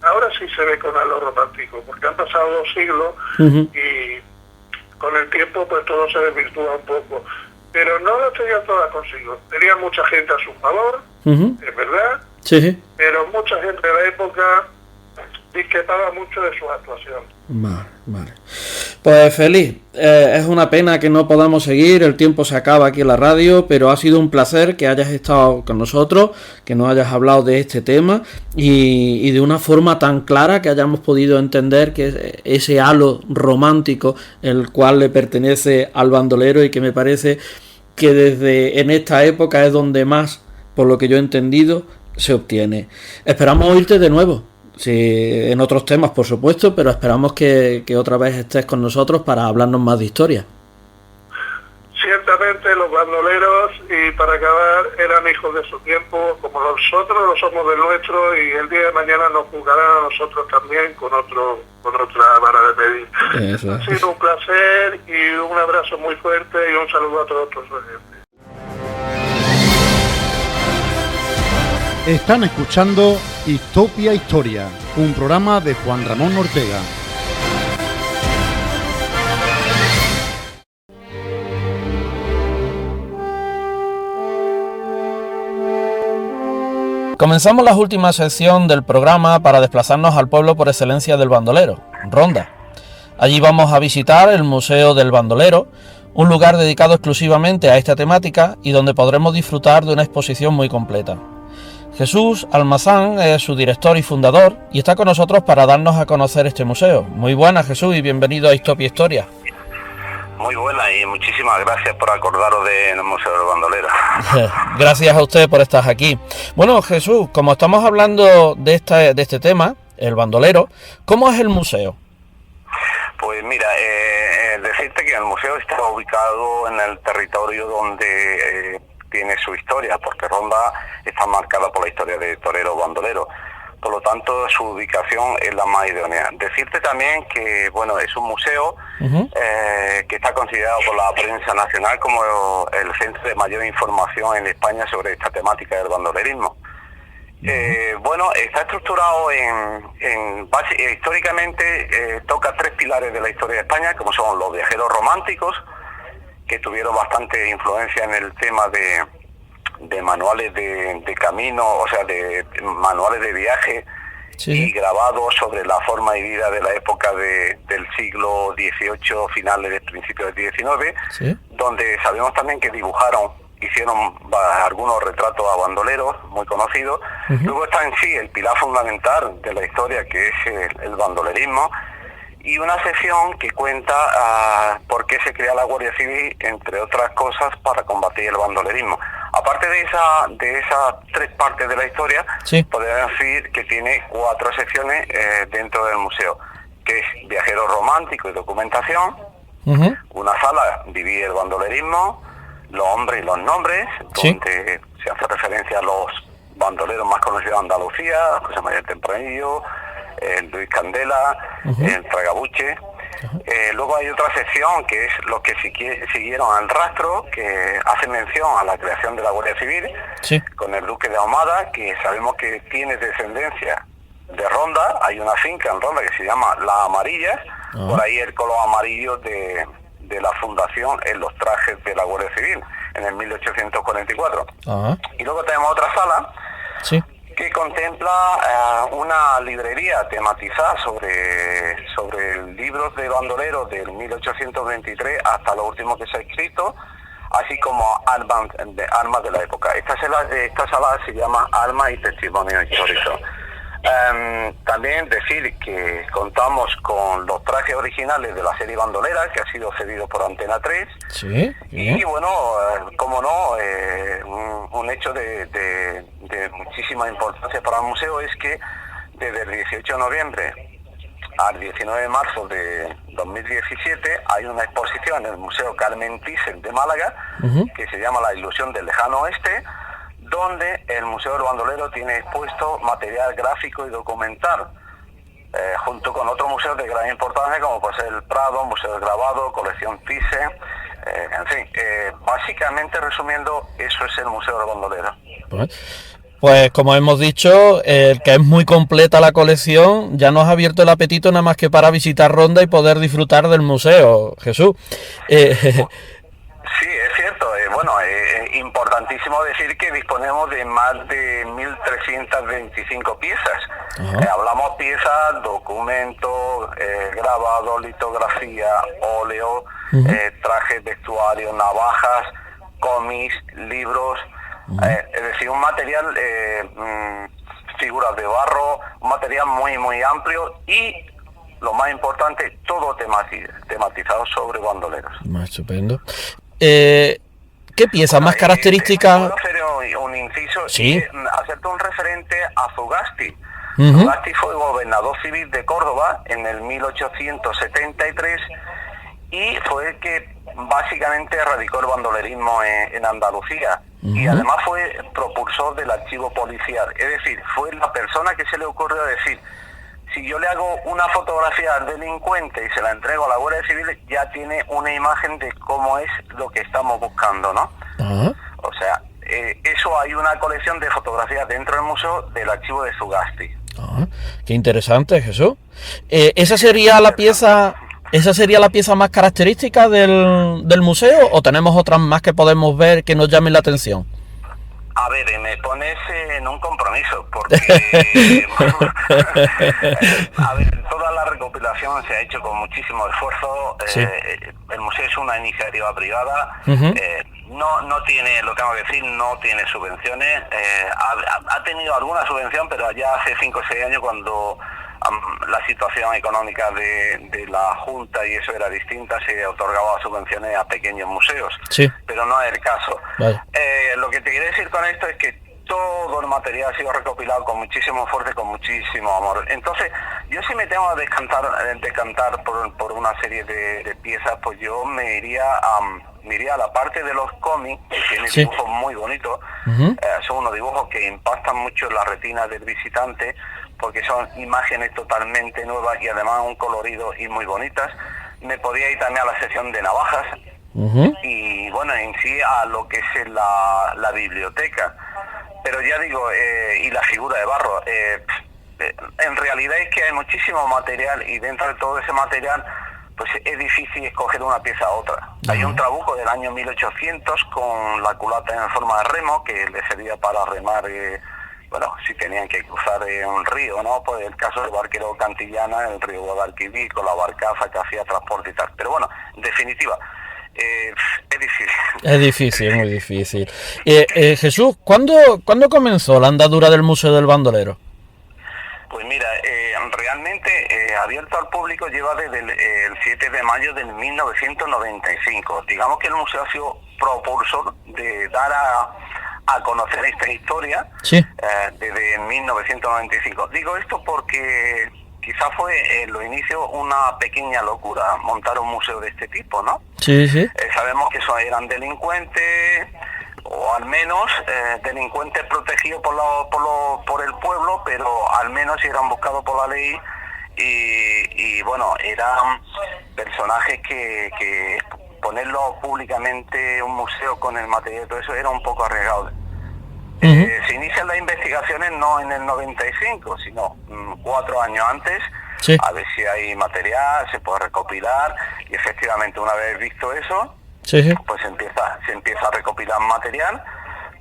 Ahora sí se ve con halo romántico, porque han pasado 2 siglos y con el tiempo pues todo se desvirtúa un poco. Pero no lo tenían todas consigo. Tenía mucha gente a su favor, es verdad, pero mucha gente de la época discrepaba mucho de su actuación. Vale. Pues feliz, es una pena que no podamos seguir, el tiempo se acaba aquí en la radio, pero ha sido un placer que hayas estado con nosotros, que nos hayas hablado de este tema y de una forma tan clara que hayamos podido entender que ese halo romántico el cual le pertenece al bandolero y que me parece que desde en esta época es donde más, por lo que yo he entendido, se obtiene. Esperamos oírte de nuevo. Sí, en otros temas, por supuesto, pero esperamos que otra vez estés con nosotros para hablarnos más de historia. Ciertamente los bandoleros, y para acabar, eran hijos de su tiempo, como nosotros lo somos del nuestro, y el día de mañana nos juzgarán a nosotros también con otra vara de medir. Eso. Ha sido un placer y un abrazo muy fuerte y un saludo a todos tus oyentes. Están escuchando Histopia Historia, un programa de Juan Ramón Ortega. Comenzamos la última sección del programa para desplazarnos al pueblo por excelencia del bandolero, Ronda. Allí vamos a visitar el Museo del Bandolero, un lugar dedicado exclusivamente a esta temática y donde podremos disfrutar de una exposición muy completa. Jesús Almazán es su director y fundador y está con nosotros para darnos a conocer este museo. Muy buenas, Jesús, y bienvenido a Histopia Historia. Muy buena y muchísimas gracias por acordaros del Museo del Bandolero. Gracias a usted por estar aquí. Bueno, Jesús, como estamos hablando de este tema, el bandolero, ¿cómo es el museo? Pues mira, decirte que el museo está ubicado en el territorio donde tiene su historia, porque Ronda está marcada por la historia de torero bandolero. Por lo tanto, su ubicación es la más idónea. Decirte también que, bueno, es un museo que está considerado por la prensa nacional como el centro de mayor información en España sobre esta temática del bandolerismo. Bueno, está estructurado históricamente toca 3 pilares de la historia de España, como son los viajeros románticos, que tuvieron bastante influencia en el tema de manuales de camino, o sea, de manuales de viaje y grabados sobre la forma y vida de la época del siglo XVIII, finales del principio del XIX, donde sabemos también que hicieron algunos retratos a bandoleros muy conocidos. Luego está en sí el pilar fundamental de la historia, que es el bandolerismo, y una sección que cuenta por qué se crea la Guardia Civil, entre otras cosas, para combatir el bandolerismo. Aparte de esas 3 partes de la historia, podemos decir que tiene 4 secciones dentro del museo, que es viajero romántico y documentación, una sala divide el bandolerismo, los hombres y los nombres, donde se hace referencia a los bandoleros más conocidos de Andalucía, José María Tempranillo, Luis Candela, el Tragabuche. Luego hay otra sección que es los que siguieron al rastro, que hace mención a la creación de la Guardia Civil, con el Duque de Ahumada, que sabemos que tiene descendencia de Ronda. Hay una finca en Ronda que se llama Las Amarillas, por ahí el color amarillo de la fundación en los trajes de la Guardia Civil en el 1844. Y luego tenemos otra sala que contempla una librería tematizada sobre libros de bandoleros del 1823 hasta lo último que se ha escrito, así como armas de la época. Esta sala se llama Armas y Testimonio Histórico. También decir que contamos con los trajes originales de la serie bandolera, que ha sido cedido por Antena 3. Y bueno, como no, un hecho de muchísima importancia para el museo es que desde el 18 de noviembre al 19 de marzo de 2017 hay una exposición en el Museo Carmen Thyssen de Málaga, que se llama La ilusión del lejano oeste, donde el Museo del Bandolero tiene expuesto material gráfico y documental junto con otros museos de gran importancia como puede ser el Prado, Museo del Grabado, Colección Thyssen, en fin, básicamente resumiendo, eso es el Museo del Bandolero. Pues como hemos dicho, que es muy completa la colección, ya nos ha abierto el apetito nada más que para visitar Ronda y poder disfrutar del museo, Jesús. Sí, es cierto. Bueno, importantísimo decir que disponemos de más de 1.325 piezas. Hablamos piezas, documentos, grabados, litografía, óleo, trajes, vestuarios, navajas, cómics, libros. Es decir, un material, figuras de barro, un material muy, muy amplio y, lo más importante, todo tematizado sobre bandoleros. Estupendo. ¿Qué pieza más característica? ¿Puedo hacer un inciso? Sí. Hacerte un referente a Zugasti. Zugasti fue gobernador civil de Córdoba en el 1873 y fue el que básicamente erradicó el bandolerismo en Andalucía. Y además fue propulsor del archivo policial. Es decir, fue la persona que se le ocurrió decir, si yo le hago una fotografía al delincuente y se la entrego a la Guardia Civil, ya tiene una imagen de cómo es lo que estamos buscando, ¿no? O sea, eso hay una colección de fotografías dentro del museo del archivo de Zugasti. Qué interesante, Jesús. ¿Esa sería la pieza más característica del museo o tenemos otras más que podemos ver que nos llamen la atención? A ver, me pones en un compromiso, porque a ver, toda la recopilación se ha hecho con muchísimo esfuerzo. El museo es una iniciativa privada, no tiene, lo tengo que decir, no tiene subvenciones. Ha tenido alguna subvención, pero ya hace 5 o 6 años, cuando la situación económica de la Junta y eso era distinta, se otorgaba subvenciones a pequeños museos, pero no es el caso. Lo que te quiero decir con esto es que todo el material ha sido recopilado con muchísimo esfuerzo y con muchísimo amor. Entonces, yo si me tengo que decantar por una serie de piezas, pues yo me iría a la parte de los cómics, que tiene dibujos muy bonitos. Son unos dibujos que impactan mucho en la retina del visitante, porque son imágenes totalmente nuevas y además un colorido y muy bonitas. Me podría ir también a la sección de navajas y bueno, en sí a lo que es la biblioteca. Pero ya digo, y la figura de barro, en realidad es que hay muchísimo material y dentro de todo ese material pues es difícil escoger una pieza a otra. Hay un trabuco del año 1800 con la culata en forma de remo que le servía para remar, bueno, si tenían que cruzar un río, ¿no? Pues el caso del barquero Cantillana, el río Guadalquivir, con la barcaza que hacía transporte y tal. Pero bueno, en definitiva, es difícil. Es difícil, muy difícil. Jesús, ¿cuándo comenzó la andadura del Museo del Bandolero? Pues mira, realmente abierto al público lleva desde el 7 de mayo del 1995. Digamos que el museo ha sido propulsor de dar a conocer esta historia desde 1995. Digo esto porque quizás fue en los inicios una pequeña locura montar un museo de este tipo, ¿no? Sabemos que eran delincuentes, o al menos delincuentes protegidos por el pueblo, pero al menos eran buscados por la ley y bueno, eran personajes que ponerlo públicamente un museo con el material y todo eso era un poco arriesgado. Se inician las investigaciones no en el 95, sino 4 años antes, a ver si hay material, se puede recopilar, y efectivamente una vez visto eso, pues se empieza a recopilar material,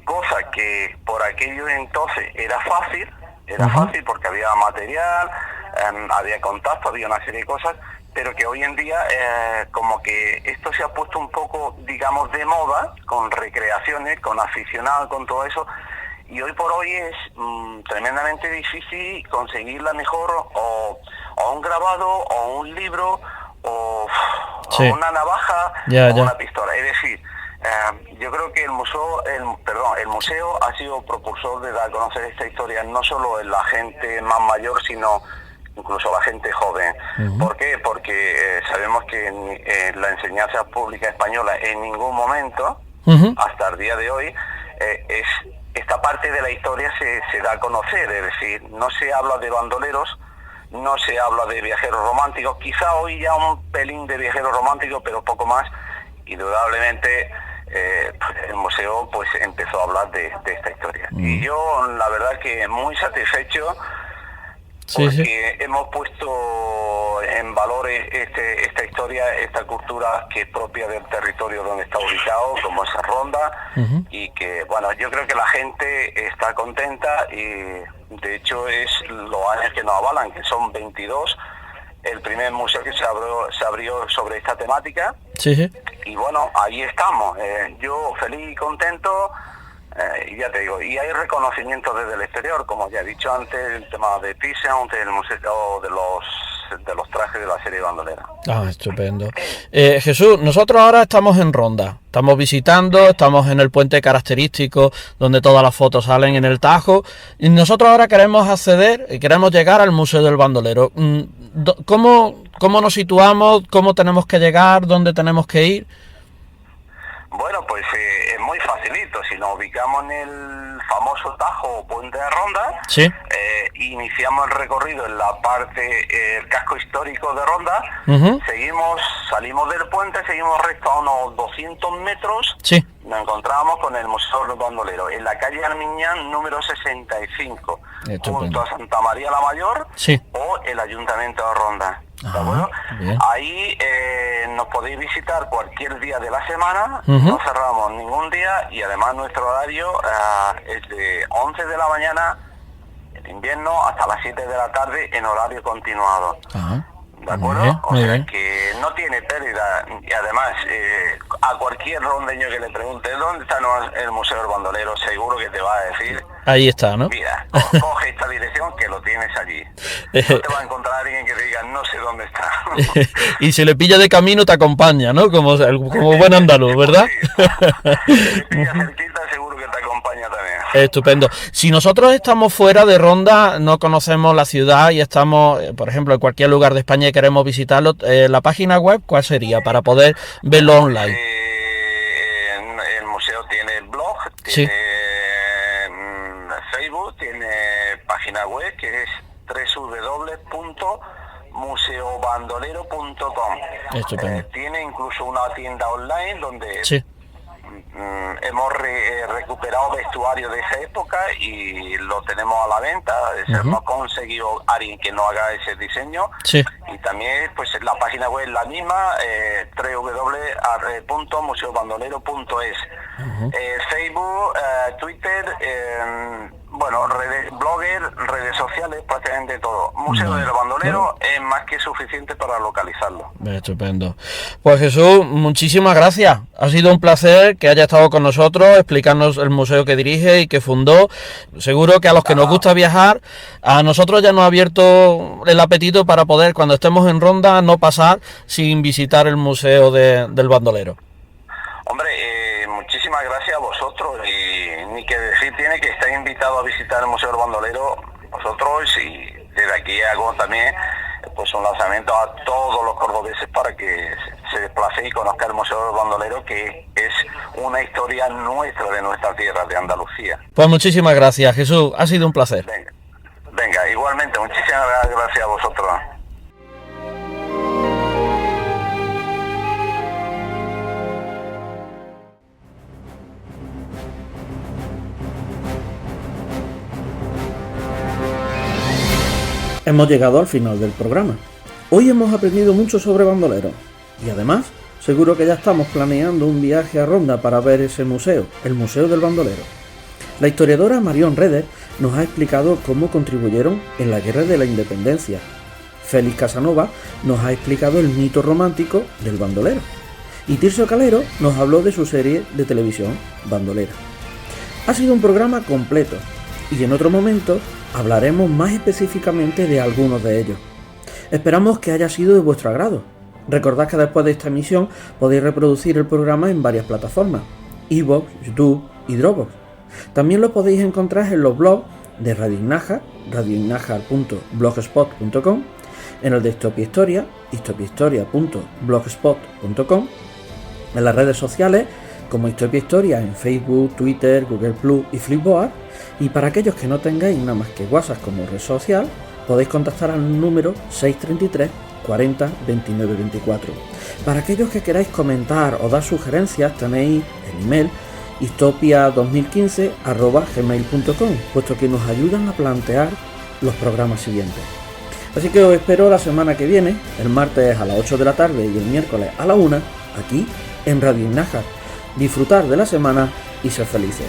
cosa que por aquello entonces era fácil porque había material, había contacto, había una serie de cosas, pero que hoy en día como que esto se ha puesto un poco, digamos, de moda, con recreaciones, con aficionados, con todo eso, y hoy por hoy es tremendamente difícil conseguir la mejor o un grabado o un libro o una navaja o una pistola. Es decir, yo creo que el museo ha sido propulsor de dar a conocer esta historia no solo en la gente más mayor, sino incluso la gente joven. ¿Por qué? Porque sabemos que en la enseñanza pública española en ningún momento, hasta el día de hoy, esta parte de la historia se da a conocer. Es decir, no se habla de bandoleros, no se habla de viajeros románticos, quizá hoy ya un pelín de viajeros románticos, pero poco más. Indudablemente el museo pues empezó a hablar de esta historia. Y yo la verdad que muy satisfecho, porque hemos puesto en valor esta historia, esta cultura que es propia del territorio donde está ubicado, como es Ronda, y que, bueno, yo creo que la gente está contenta, y de hecho es los años que nos avalan, que son 22, el primer museo que se abrió sobre esta temática. Y bueno, ahí estamos, yo feliz y contento. Y ya te digo, y hay reconocimiento desde el exterior, como ya he dicho antes, el tema de Thyssen, del museo de los trajes de la serie bandolera. Estupendo. Jesús, nosotros ahora estamos en Ronda, estamos visitando, estamos en el puente característico donde todas las fotos salen en el Tajo, y nosotros ahora queremos acceder y queremos llegar al Museo del Bandolero. ¿Cómo nos situamos? ¿Cómo tenemos que llegar? ¿Dónde tenemos que ir? Bueno, pues es muy facilito. Si nos ubicamos en el famoso Tajo o Puente de Ronda, iniciamos el recorrido en la parte, el casco histórico de Ronda, salimos del puente, seguimos recto a unos 200 metros, nos encontramos con el Museo del Bandolero, en la calle Armiñán número 65, junto a Santa María la Mayor o el Ayuntamiento de Ronda. ¿De acuerdo? Ahí nos podéis visitar cualquier día de la semana, no cerramos ningún día, y además nuestro horario es de 11 de la mañana en invierno hasta las 7 de la tarde en horario continuado. ¿De acuerdo? O sea que no tiene pérdida, y además a cualquier rondeño que le pregunte ¿dónde está el Museo del Bandolero? Seguro que te va a decir, ahí está, ¿no? Mira, coge esta dirección que lo tienes allí. No te va a encontrar alguien que te diga no sé dónde está. Y si le pilla de camino te acompaña, ¿no? Como buen andaluz, ¿verdad? Si le pilla cerquita, seguro que te acompaña también. Estupendo. Si nosotros estamos fuera de Ronda, no conocemos la ciudad y estamos, por ejemplo, en cualquier lugar de España y queremos visitarlo, la página web, ¿cuál sería para poder verlo online? El museo tiene blog, tiene Facebook, tiene página web que es www.museobandolero.com. Tiene incluso una tienda online donde hemos recuperado vestuario de esa época y lo tenemos a la venta. Hemos conseguido alguien que nos haga ese diseño. Y también pues la página web es la misma, www.museobandolero.es. Facebook, Twitter, bueno, blogger, redes sociales, prácticamente todo. Museo del Bandolero es más que suficiente para localizarlo. Estupendo. Pues Jesús, muchísimas gracias. Ha sido un placer que haya estado con nosotros, explicarnos el museo que dirige y que fundó. Seguro que a los que nos gusta viajar, a nosotros ya nos ha abierto el apetito para poder, cuando estemos en Ronda, no pasar sin visitar el Museo del Bandolero. Hombre, muchísimas gracias a vosotros, y ni que decir tiene que estáis invitados a visitar el Museo del Bandolero vosotros, y desde aquí hago también pues un lanzamiento a todos los cordobeses para que se desplacen y conozcan el Museo del Bandolero, que es una historia nuestra, de nuestra tierra, de Andalucía. Pues muchísimas gracias, Jesús, ha sido un placer. Venga, igualmente, muchísimas gracias a vosotros. Hemos llegado al final del programa. Hoy hemos aprendido mucho sobre bandoleros y además seguro que ya estamos planeando un viaje a Ronda para ver ese museo, el Museo del Bandolero. La historiadora Marion Reder nos ha explicado cómo contribuyeron en la Guerra de la Independencia. Félix Casanova nos ha explicado el mito romántico del bandolero. Y Tirso Calero nos habló de su serie de televisión Bandolera. Ha sido un programa completo y en otro momento hablaremos más específicamente de algunos de ellos. Esperamos que haya sido de vuestro agrado. Recordad que después de esta emisión podéis reproducir el programa en varias plataformas: iVoox, YouTube y Dropbox. También lo podéis encontrar en los blogs de Radio Ignaja, radioignaja.blogspot.com, en el de Histopia Historia, histopiahistoria.blogspot.com, en las redes sociales como Histopia Historia en Facebook, Twitter, Google Plus y Flipboard. Y para aquellos que no tengáis nada más que WhatsApp como red social, podéis contactar al número 633 40 29 24. Para aquellos que queráis comentar o dar sugerencias, tenéis el email istopia2015@gmail.com, puesto que nos ayudan a plantear los programas siguientes. Así que os espero la semana que viene, el martes a las 8 de la tarde y el miércoles a la 1, aquí en Radio Nájar. Disfrutar de la semana y ser felices.